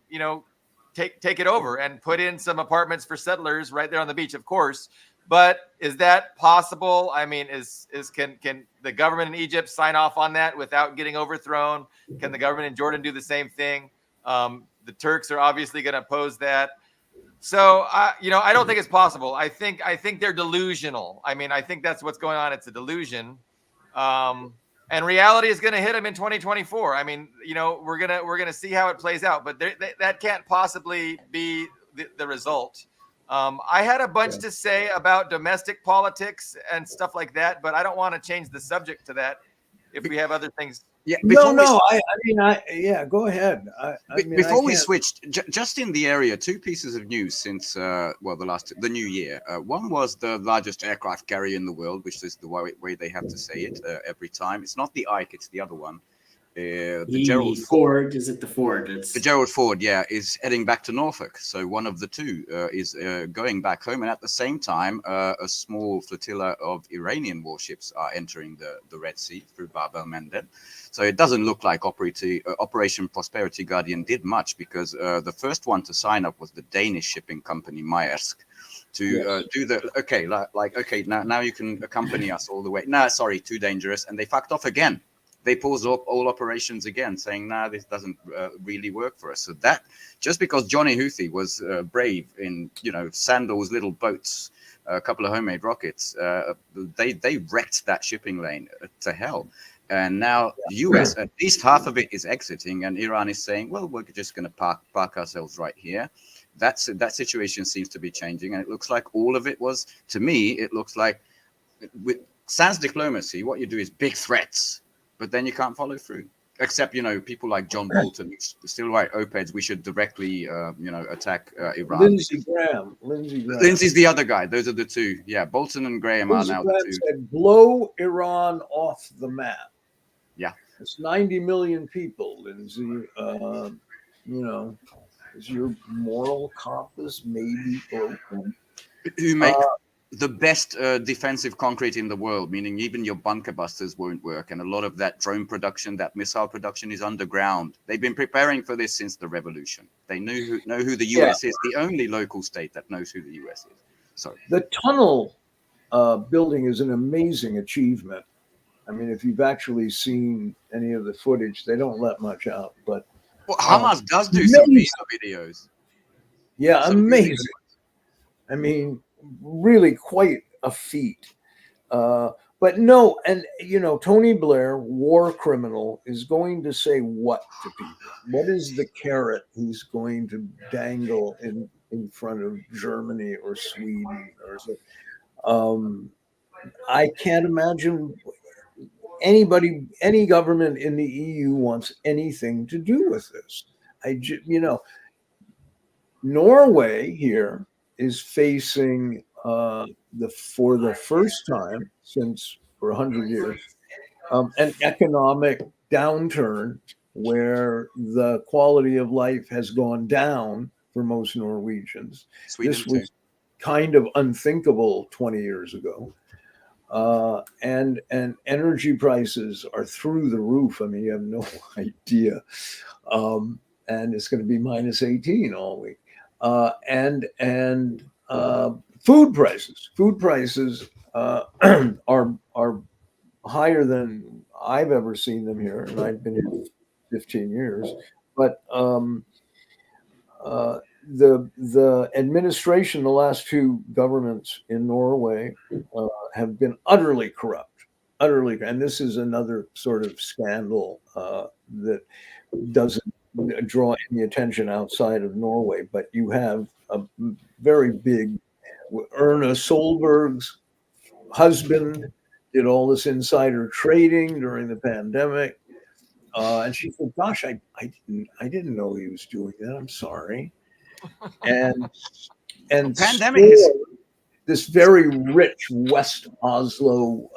take it over and put in some apartments for settlers right there on the beach, of course. But is that possible? I mean, can the government in Egypt sign off on that without getting overthrown? Can the government in Jordan do the same thing? The Turks are obviously going to oppose that. So, I don't think it's possible. I think they're delusional. I mean, I think that's what's going on. It's a delusion. And reality is going to hit them in 2024. I mean, we're gonna see how it plays out. But that can't possibly be the result. I had a bunch to say about domestic politics and stuff like that, but I don't want to change the subject to that. if we have other things. Yeah. Yeah, go ahead. Before we switched, just in the area, two pieces of news since the new year. One was the largest aircraft carrier in the world, which is the way they have to say it every time. It's not the Ike, it's the other one. The Gerald Ford. Is it the Ford? It's the Gerald Ford, yeah, is heading back to Norfolk. So one of the two is going back home, and at the same time, a small flotilla of Iranian warships are entering the Red Sea through Bab el-Mandeb. So it doesn't look like Operation Prosperity Guardian did much, because the first one to sign up was the Danish shipping company Maersk to do the now you can accompany us all the way. Nah, sorry, too dangerous, and they fucked off again. They paused all operations again, saying, "Nah, this doesn't really work for us." So that, just because Johnny Houthi was brave in, Sandal's little boats, a couple of homemade rockets, they wrecked that shipping lane to hell. And now the US, at least half of it is exiting, and Iran is saying, "Well, we're just going to park ourselves right here." That situation seems to be changing, and it looks like all of it was, to me, it looks like with sans diplomacy, what you do is big threats. But then you can't follow through, except, people like John Bolton, who still write op-eds. We should directly, attack Iran. Lindsey Graham. Lindsey's the other guy. Those are the two. Yeah, Bolton and Graham are now the two. Said, blow Iran off the map. Yeah. It's 90 million people, Lindsey. Is your moral compass maybe broken? Who make the best defensive concrete in the world, meaning even your bunker busters won't work. And a lot of that drone production, that missile production is underground. They've been preparing for this since the revolution. They know who the US is, the only local state that knows who the US is. So the tunnel building is an amazing achievement. I mean, if you've actually seen any of the footage, they don't let much out. But Hamas does do some videos. Yeah, amazing. I mean, really quite a feat. But no, and Tony Blair, war criminal, is going to say what to people? What is the carrot he's going to dangle in front of Germany or Sweden or so? I can't imagine any government in the EU wants anything to do with this. Norway here is facing for the first time for 100 years an economic downturn where the quality of life has gone down for most Norwegians. This was kind of unthinkable 20 years ago. And energy prices are through the roof. I mean, you have no idea. And it's going to be minus 18 all week. And food prices are higher than I've ever seen them here, and I've been here 15 years. But the administration, the last two governments in Norway, have been utterly corrupt, and this is another sort of scandal that doesn't draw any attention outside of Norway. But you have a very big, Erna Solberg's husband did all this insider trading during the pandemic, and she said, "Gosh, I didn't know he was doing that. I'm sorry." And pandemic is this very rich West Oslo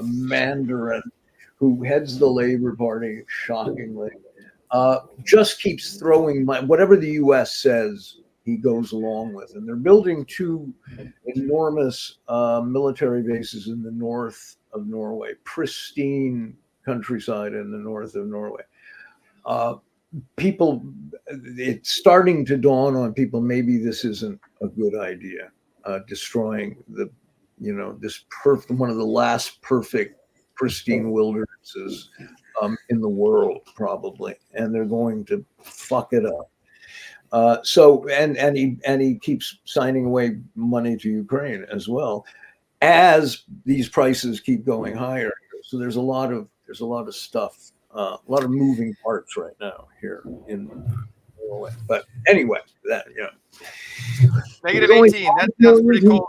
Mandarin who heads the Labour Party, shockingly, just keeps throwing whatever the US says, he goes along with. And they're building two enormous military bases in the north of Norway, pristine countryside in the north of Norway. People, it's starting to dawn on people, maybe this isn't a good idea, destroying one of the last perfect pristine wildernesses in the world, probably, and they're going to fuck it up. And he keeps signing away money to Ukraine as well, as these prices keep going higher. So there's a lot of stuff, a lot of moving parts right now here in Norway. But anyway, that negative 18. That's pretty cool.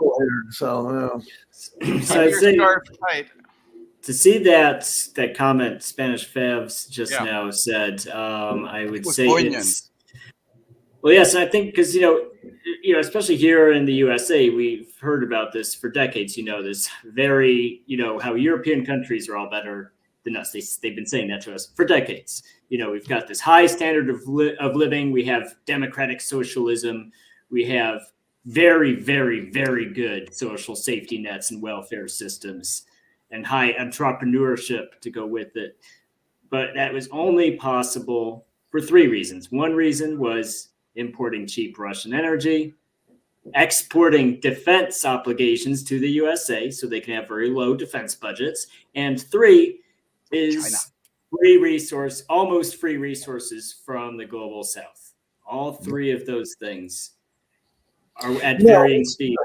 So I'd say to see that comment Spanish Favs just Yeah. now said, I would was say poignant. it's well, yes, I think because especially here in the USA, we've heard about this for decades. This very how European countries are all better than us. They've been saying that to us for decades. We've got this high standard of living. We have democratic socialism. We have very, very, very good social safety nets and welfare systems, and high entrepreneurship to go with it. But that was only possible for three reasons. One reason was importing cheap Russian energy, exporting defense obligations to the USA so they can have very low defense budgets, and three is almost free resources from the global south. All three of those things are at varying speeds.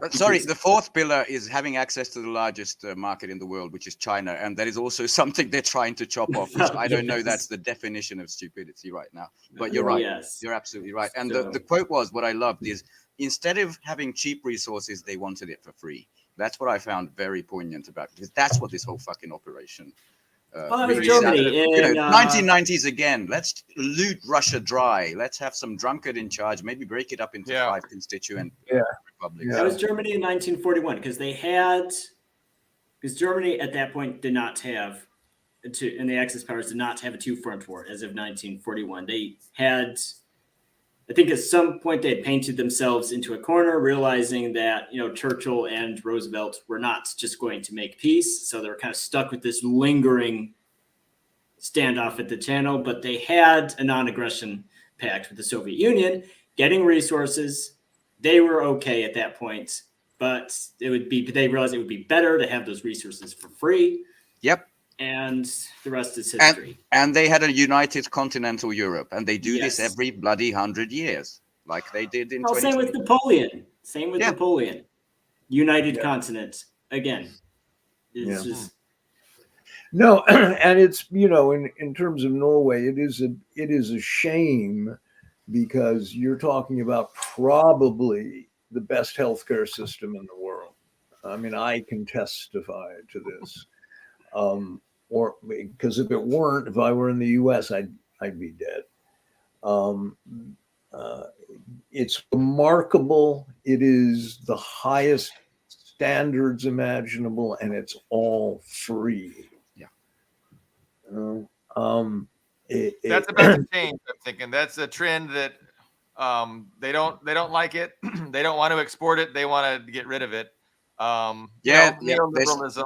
Sorry, the fourth pillar is having access to the largest market in the world, which is China. And that is also something they're trying to chop off, which I don't know that's the definition of stupidity right now. But you're right. Yes. You're absolutely right. And the quote was, what I loved is, instead of having cheap resources, they wanted it for free. That's what I found very poignant about it, because that's what this whole fucking operation Well, it was really Germany sounded. in 1990s again. Let's loot Russia dry. Let's have some drunkard in charge. Maybe break it up into 5 constituent republics. That was Germany in 1941 because Germany at that point did not have and the Axis powers did not have a two-front war as of 1941. They had, I think, at some point they had painted themselves into a corner, realizing that Churchill and Roosevelt were not just going to make peace, so they were kind of stuck with this lingering standoff at the Channel. But they had a non-aggression pact with the Soviet Union, getting resources. They were okay at that point, but they realized it would be better to have those resources for free. Yep. And the rest is history. And they had a united continental Europe, and they do this every bloody 100 years, like they did in. Same with Napoleon. Napoleon. United continent again. It's just no, and it's in terms of Norway, it is a shame, because you're talking about probably the best healthcare system in the world. I mean, I can testify to this. Or because if I were in the US, I'd be dead. It's remarkable. It is the highest standards imaginable, and it's all free. Yeah. That's about to change. I'm thinking that's a trend that they don't like it. They don't want to export it. They want to get rid of it. Neoliberalism.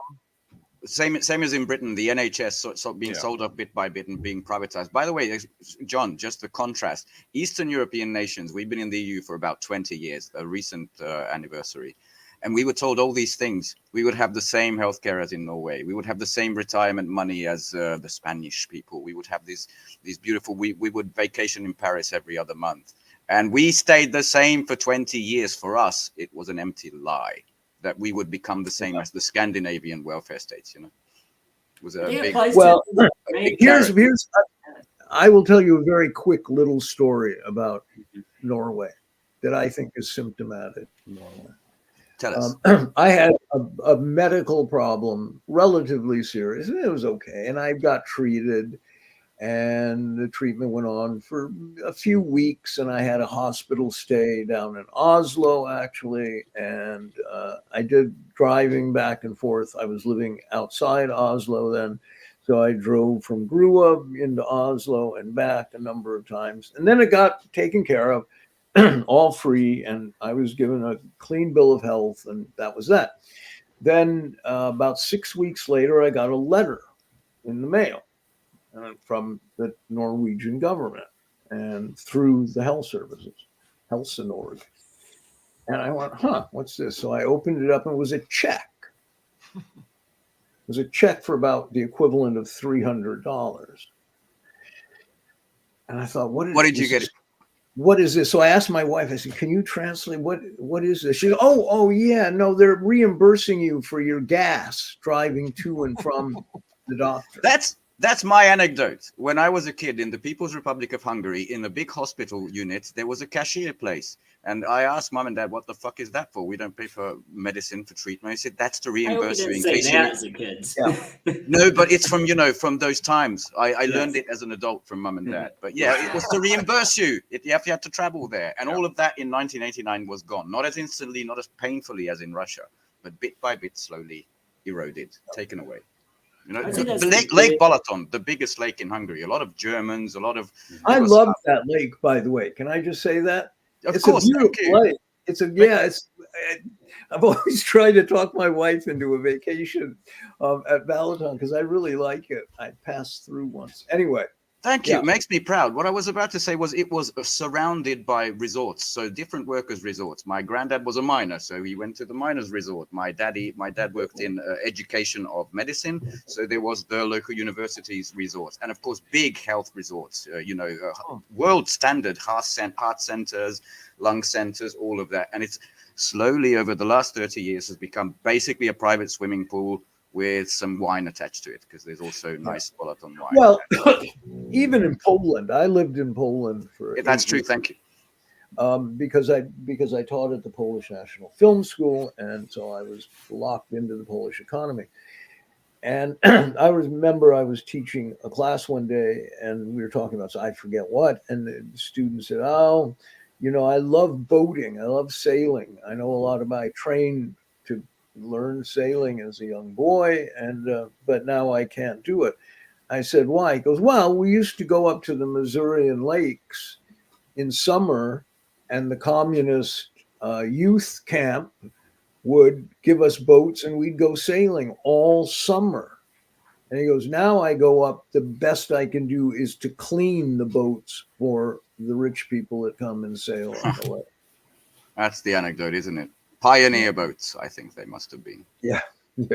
Same as in Britain, the NHS being sold off bit by bit and being privatized. By the way, John, just the contrast. Eastern European nations, we've been in the EU for about 20 years, a recent anniversary. And we were told all these things. We would have the same healthcare as in Norway. We would have the same retirement money as the Spanish people. We would have these beautiful, we would vacation in Paris every other month. And we stayed the same for 20 years. For us, it was an empty lie that we would become the same as the Scandinavian welfare states, It was a big... Well, here's I will tell you a very quick little story about Norway that I think is symptomatic. Tell us. I had a medical problem, relatively serious, and it was okay. And I got treated, and the treatment went on for a few weeks, and I had a hospital stay down in Oslo, actually, and I did driving back and forth. I was living outside Oslo then, so I drove from Grua into Oslo and back a number of times, and then it got taken care of, all free, and I was given a clean bill of health, and that was that. Then about 6 weeks later, I got a letter in the mail from the Norwegian government and through the health services, Helsenorg. And I went, what's this? So I opened it up, and it was a check. It was a check for about the equivalent of $300. And I thought, what did you get? What is this? So I asked my wife, I said, can you translate? What is this? She said, oh yeah, no, they're reimbursing you for your gas driving to and from the doctor. That's my anecdote. When I was a kid in the People's Republic of Hungary, in a big hospital unit, there was a cashier place. And I asked mom and dad, what the fuck is that for? We don't pay for medicine, for treatment. I said, that's to I hope you reimburse you didn't in say case that you... as a kid. Yeah. No, but it's from, from those times. I Yes. learned it as an adult from mum and dad. But yeah, it was to reimburse you. You had to travel there. And all of that in 1989 was gone. Not as instantly, not as painfully as in Russia, but bit by bit, slowly eroded, taken away. I'd say that's Lake Balaton, the biggest lake in Hungary. A lot of Germans, a lot of... I love that lake, by the way. Can I just say that? Of It's course, a beautiful lake. I've always tried to talk my wife into a vacation at Balaton because I really like it. I passed through once. Anyway. Thank you. It makes me proud. What I was about to say was it was surrounded by resorts, so different workers' resorts. My granddad was a miner, so he went to the miners' resort. My dad worked in education of medicine, so there was the local university's resorts, and of course, big health resorts. World standard heart centers, lung centers, all of that, and it's slowly over the last 30 years has become basically a private swimming pool with some wine attached to it, because there's also nice Balaton wine. Well, even in Poland, I lived in Poland for. That's true. Thank you. Because I taught at the Polish National Film School, and so I was locked into the Polish economy. And I remember I was teaching a class one day, and we were talking about, so I forget what, and the student said, "Oh, I love boating. I love sailing. I know a lot about. I trained to learn sailing as a young boy, and but now I can't do it." I said, "Why?" He goes, "Well, we used to go up to the Missourian lakes in summer, and the communist youth camp would give us boats, and we'd go sailing all summer." And he goes, "Now I go up, the best I can do is to clean the boats for the rich people that come and sail on the lake." That's the anecdote, isn't it? Pioneer boats, I think they must have been. Yeah. And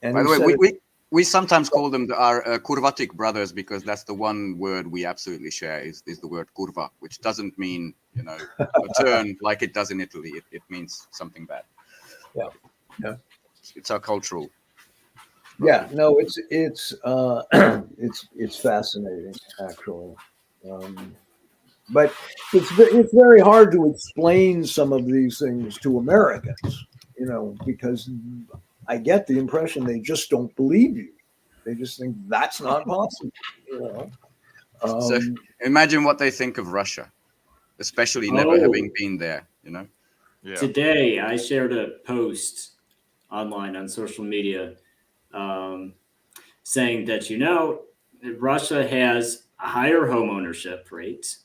by the way, we sometimes call them our Kurvatic brothers, because that's the one word we absolutely share is the word kurva, which doesn't mean a turn like it does in Italy. It means something bad. Yeah. It's our cultural. Yeah. No, it's fascinating, actually. But it's very hard to explain some of these things to Americans, because I get the impression they just don't believe you. They just think that's not possible. So imagine what they think of Russia, especially never having been there. Yeah. Today, I shared a post online on social media saying that, Russia has a higher home ownership rate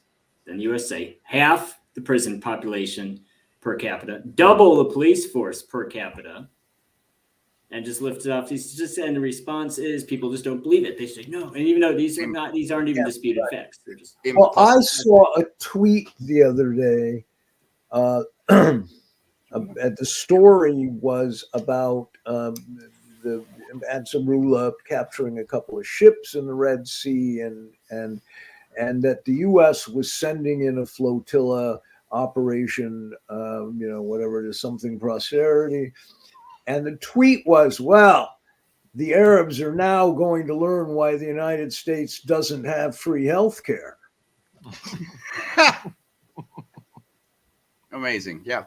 than USA, half the prison population per capita, double the police force per capita, and just lifted off these. And the response is people just don't believe it. They say no, and even though these aren't even disputed facts. They're just well, I saw a tweet the other day. The story was about the Ansarula capturing a couple of ships in the Red Sea, and that the U.S. was sending in a flotilla operation, whatever it is, something prosperity. And the tweet was, well, the Arabs are now going to learn why the United States doesn't have free health care. Amazing. Yeah.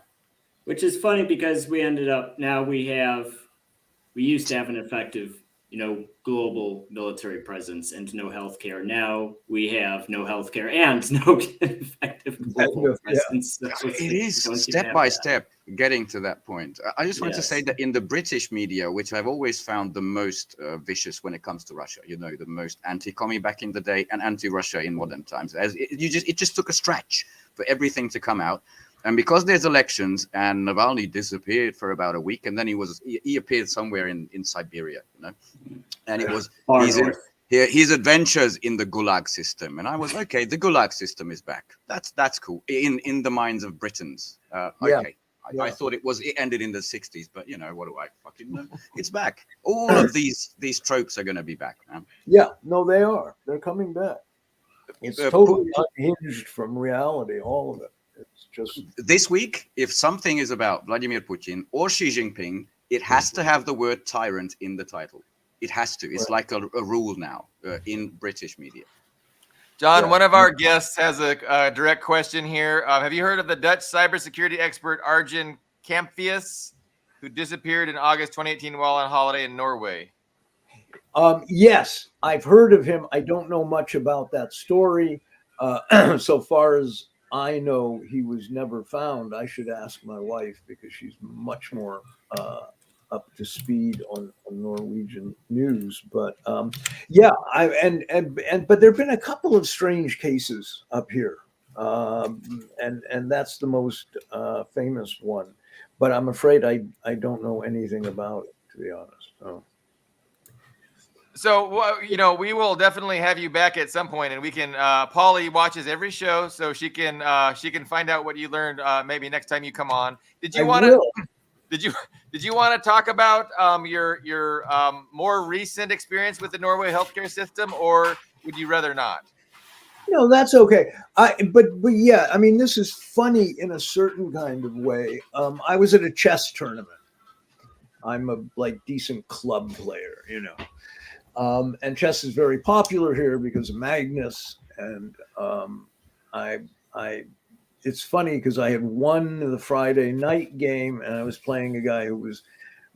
Which is funny because we used to have an effective, global military presence and no healthcare. Now we have no healthcare and no effective global presence. So it is step by step getting to that point. I just want to say that in the British media, which I've always found the most vicious when it comes to Russia, the most anti-commie back in the day and anti-Russia in modern times, it just took a stretch for everything to come out. And because there's elections, and Navalny disappeared for about a week, and then he appeared somewhere in Siberia, and it was his adventures in the Gulag system. And I was, okay, the Gulag system is back. That's cool in the minds of Britons. Okay, I thought it ended in the 60s, but what do I fucking know? It's back. All of these tropes are going to be back, man. Yeah, no, they are. They're coming back. It's totally unhinged from reality, all of it. It's just this week, if something is about Vladimir Putin or Xi Jinping, it has to have the word tyrant in the title. It has to. It's like a rule now in British media. John, one of our guests has a direct question here. Have you heard of the Dutch cybersecurity expert Arjen Kampfius, who disappeared in August 2018 while on holiday in Norway? Yes, I've heard of him. I don't know much about that story. So far as I know, he was never found. I should ask my wife because she's much more up to speed on Norwegian news. But yeah, but there've been a couple of strange cases up here, and that's the most famous one. But I'm afraid I don't know anything about it, to be honest. So, you know, we will definitely have you back at some point, and we can. Paulie watches every show, so she can find out what you learned. Maybe next time you come on. Did you want to? Did you want to talk about your more recent experience with the Norway healthcare system, or would you rather not? No, that's okay. But yeah, I mean, this is funny in a certain kind of way. I was at a chess tournament. I'm a decent club player, you know. And chess is very popular here because of Magnus. And it's funny because I had won the Friday night game and I was playing a guy who was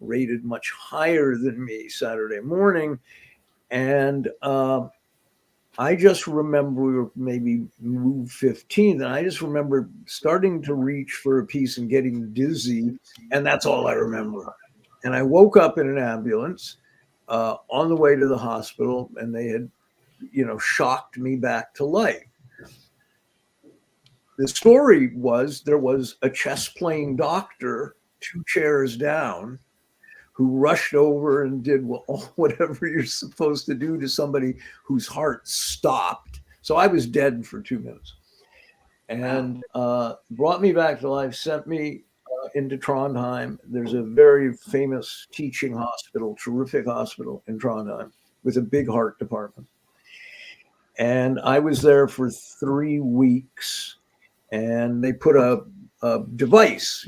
rated much higher than me Saturday morning. And I just remember we were maybe move 15, and I just remember starting to reach for a piece and getting dizzy. And that's all I remember. And I woke up in an ambulance on the way to the hospital, and they had, shocked me back to life. The story was there was a chess playing doctor 2 chairs down who rushed over and did whatever you're supposed to do to somebody whose heart stopped. So I was dead for 2 minutes, and brought me back to life, sent me into Trondheim. There's a very famous teaching hospital, terrific hospital in Trondheim with a big heart department. And I was there for 3 weeks, and they put a device,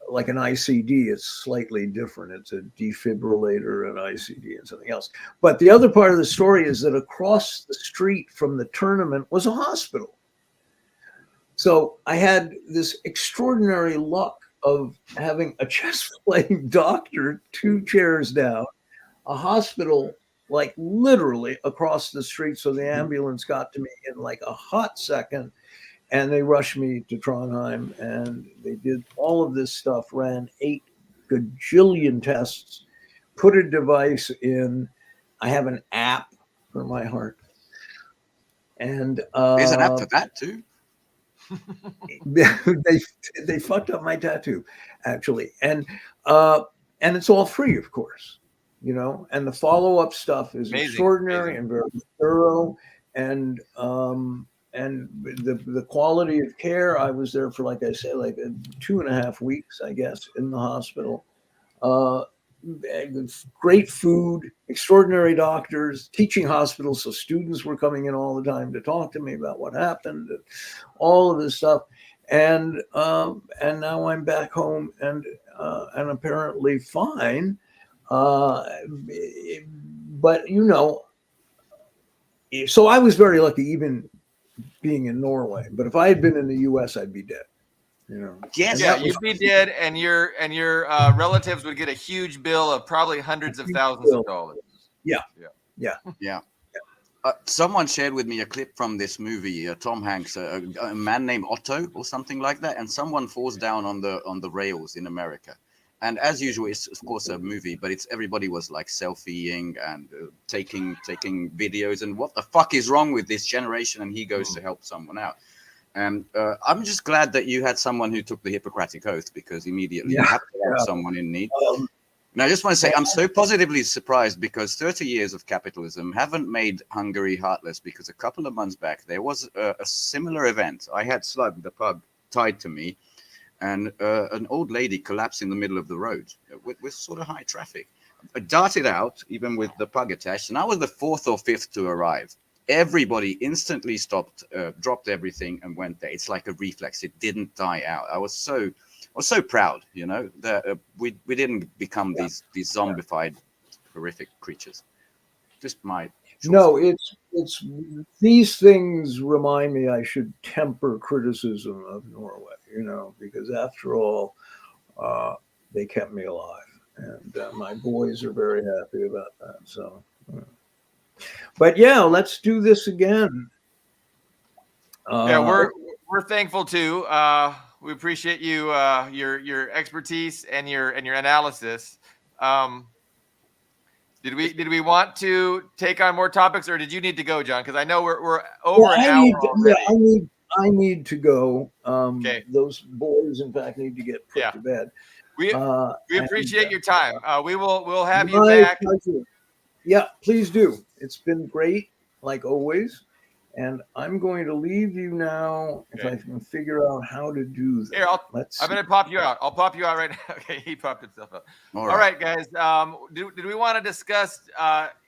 like an ICD. It's slightly different. It's a defibrillator, an ICD, and something else. But the other part of the story is that across the street from the tournament was a hospital. So I had this extraordinary luck of having a chess playing doctor 2 chairs down, a hospital like literally across the street. So the ambulance got to me in like a hot second. And they rushed me to Trondheim, and they did all of this stuff, ran 8 gajillion tests, put a device in. I have an app for my heart. And there's an app for that too. they fucked up my tattoo, actually. And it's all free, of course, and the follow-up stuff is extraordinary and very thorough. And the quality of care, I was there for, like I say, like 2.5 weeks, I guess, in the hospital. Great food, extraordinary doctors, teaching hospitals. So students were coming in all the time to talk to me about what happened, all of this stuff. And now I'm back home and apparently fine. But, so I was very lucky, even being in Norway. But if I had been in the US, I'd be dead. Yes, yeah, you'd be dead, and your relatives would get a huge bill of probably hundreds of thousands of dollars. Yeah. Someone shared with me a clip from this movie, Tom Hanks, a man named Otto or something like that, and someone falls down on the rails in America. And as usual, it's of course a movie, but everybody was like selfieing and taking videos. And what the fuck is wrong with this generation? And he goes to help someone out. And I'm just glad that you had someone who took the Hippocratic Oath, because immediately you have to help someone in need. And I just want to say I'm so positively surprised, because 30 years of capitalism haven't made Hungary heartless, because a couple of months back there was a similar event. I had Slug, the pug, tied to me, and an old lady collapsed in the middle of the road with sort of high traffic. I darted out, even with the pug attached, and I was the 4th or 5th to arrive. Everybody instantly stopped, dropped everything, and went there. It's like a reflex. It didn't die out. I was so proud, that we didn't become these zombified horrific creatures. Just my No, it's these things remind me I should temper criticism of Norway, because after all, they kept me alive, and my boys are very happy about that. So, but yeah, let's do this again. Yeah, we're thankful too. We appreciate you, your expertise and your analysis. Did we want to take on more topics, or did you need to go, John? Because I know we're over an hour already. I need to go. Okay. Those boys, in fact, need to get put to bed. We appreciate your time. We'll have you My back. pleasure. Yeah, please do. It's been great, like always. And I'm going to leave you now if I can figure out how to do that. Here, I'm going to pop you out. I'll pop you out right now. Okay, he popped himself up. All right, guys. Did we want to discuss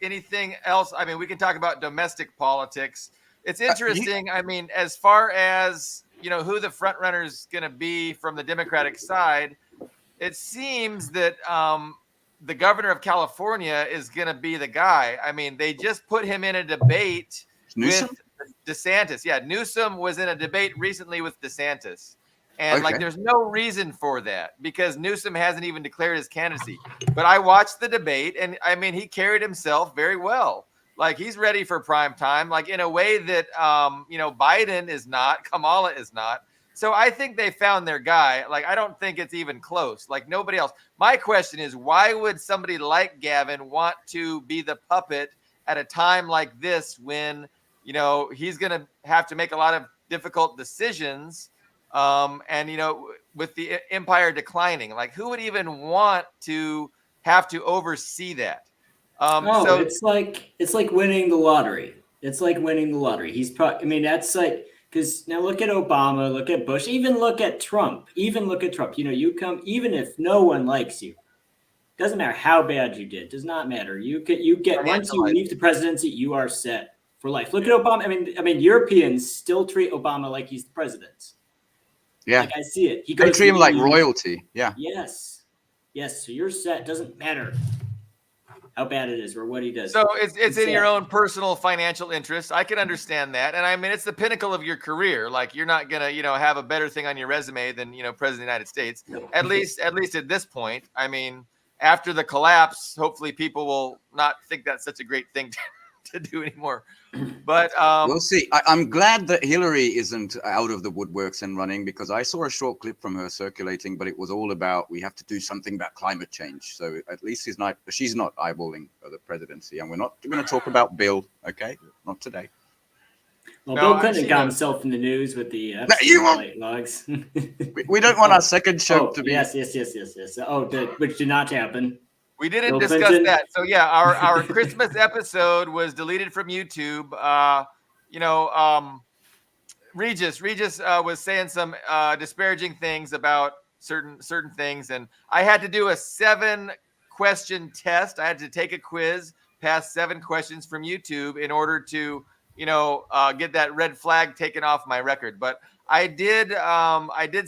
anything else? I mean, we can talk about domestic politics. It's interesting. I mean, as far as, who the front runner is going to be from the Democratic side, it seems that the governor of California is going to be the guy. I mean, they just put him in a debate with DeSantis. Yeah, Newsom was in a debate recently with DeSantis. And there's no reason for that because Newsom hasn't even declared his candidacy. But I watched the debate, and I mean, he carried himself very well. Like, he's ready for prime time, like in a way that, Biden is not, Kamala is not. So I think they found their guy. Like, I don't think it's even close. Like, nobody else. My question is, why would somebody like Gavin want to be the puppet at a time like this when, he's going to have to make a lot of difficult decisions and, with the empire declining? Like, who would even want to have to oversee that? So it's like winning the lottery. It's like winning the lottery. He's probably, I mean, that's like, because now look at Obama, look at Bush, even look at Trump. You come, even if no one likes you, doesn't matter how bad you did, does not matter. You get once you leave the presidency, you are set for life. Look at Obama. I mean, Europeans still treat Obama like he's the president. Yeah, like I see it. They treat him like royalty. Yeah. Yes. So you're set. Doesn't matter how bad it is or what he does. So it's in your own personal financial interest. I can understand that. And I mean, it's the pinnacle of your career. Like, you're not going to, have a better thing on your resume than, president of the United States, at least at this point. I mean, after the collapse, hopefully people will not think that's such a great thing to do anymore. But we'll see. I'm glad that Hillary isn't out of the woodworks and running, because I saw a short clip from her circulating, but it was all about we have to do something about climate change. So at least she's not eyeballing the presidency, and we're not going to talk about Bill. Okay, not today. Well, Bill Clinton got himself in the news with the logs. We don't want our second show to be. Yes. Which did not happen. We didn't discuss that. So yeah, our Christmas episode was deleted from YouTube. Regis was saying some disparaging things about certain things, and I had to do a 7-question test. I had to take a quiz, pass 7 questions from YouTube in order to get that red flag taken off my record. But I did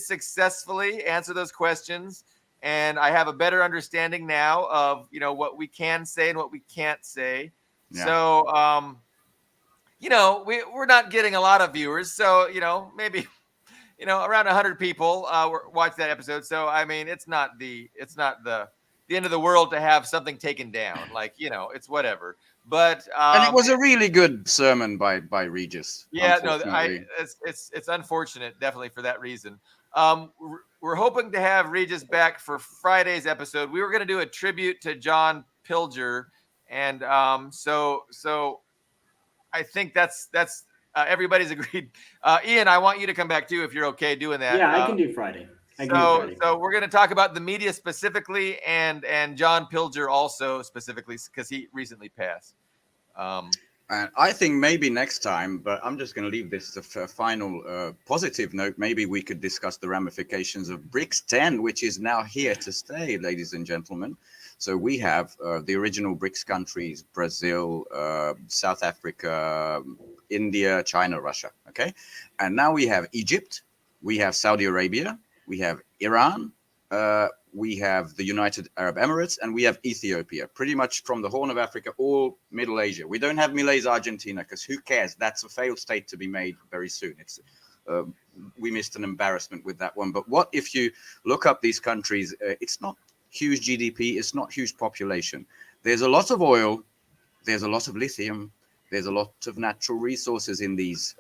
successfully answer those questions. And I have a better understanding now of, what we can say and what we can't say. Yeah. So, we're not getting a lot of viewers. So, maybe, around 100 people watch that episode. So, I mean, it's not the end of the world to have something taken down. Like, it's whatever. But and it was a really good sermon by Regis. Yeah, no, it's unfortunate, definitely, for that reason. We're hoping to have Regis back for Friday's episode. We were going to do a tribute to John Pilger, and so I think that's everybody's agreed. Ian, I want you to come back too if you're okay doing that. Yeah, I can do Friday. So we're going to talk about the media specifically, and John Pilger also specifically, because he recently passed. And I think maybe next time, but I'm just going to leave this as a final positive note. Maybe we could discuss the ramifications of BRICS 10, which is now here to stay, ladies and gentlemen. So we have the original BRICS countries: Brazil, South Africa, India, China, Russia. Okay. And now we have Egypt, we have Saudi Arabia, we have Iran, we have the United Arab Emirates, and we have Ethiopia, pretty much from the Horn of Africa, all Middle Asia. We don't have Malaysia, Argentina, because who cares? That's a failed state to be made very soon. It's we missed an embarrassment with that one. But what if you look up these countries? It's not huge GDP. It's not huge population. There's a lot of oil. There's a lot of lithium. There's a lot of natural resources in these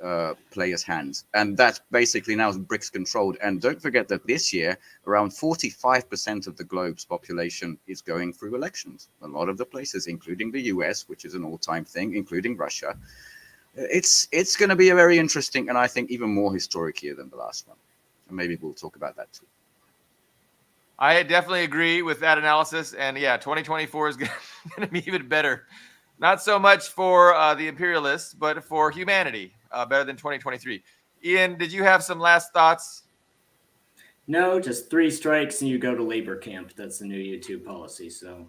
players' hands. And that basically now is BRICS controlled. And don't forget that this year, around 45% of the globe's population is going through elections. A lot of the places, including the US, which is an all-time thing, including Russia. It's going to be a very interesting, and I think even more historic year than the last one. And maybe we'll talk about that too. I definitely agree with that analysis. And yeah, 2024 is going to be even better. Not so much for the imperialists, but for humanity, better than 2023. Ian, did you have some last thoughts? No, just 3 strikes and you go to labor camp. That's the new YouTube policy. So,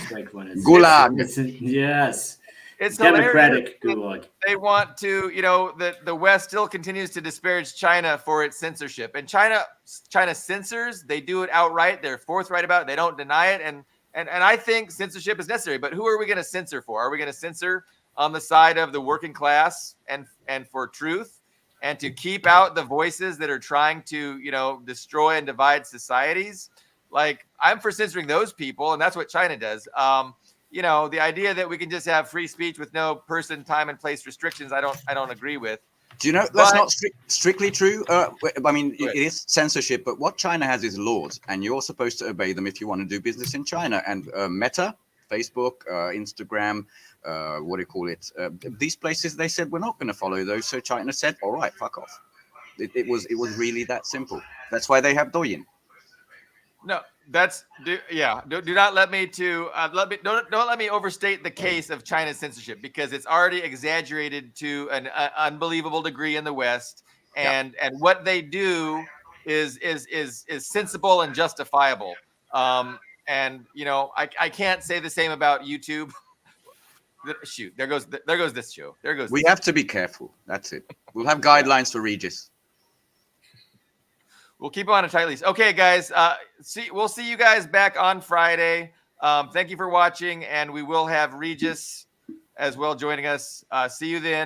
strike one is Gulag. Yes. It's Democratic gulag. They want to, the West still continues to disparage China for its censorship. And China censors. They do it outright. They're forthright about it. They don't deny it. And I think censorship is necessary. But who are we going to censor for? Are we going to censor on the side of the working class and for truth and to keep out the voices that are trying to, destroy and divide societies? Like, I'm for censoring those people, and that's what China does. The idea that we can just have free speech with no person, time, and place restrictions, I don't agree with. Do you know that's not strictly true? I mean, it is censorship, but what China has is laws, and you're supposed to obey them if you want to do business in China. And Meta, Facebook, Instagram, what do you call it? These places, they said we're not going to follow those, so China said, "All right, fuck off." It was really that simple. That's why they have Douyin. No, do not let me don't let me overstate the case of China's censorship, because it's already exaggerated to an unbelievable degree in the West, and what they do is sensible and justifiable. I can't say the same about YouTube. Shoot, there goes this show. We have to be careful. That's it. We'll have guidelines for Regis. We'll keep on a tight leash. Okay, guys. We'll see you guys back on Friday. Thank you for watching, and we will have Regis as well joining us. See you then.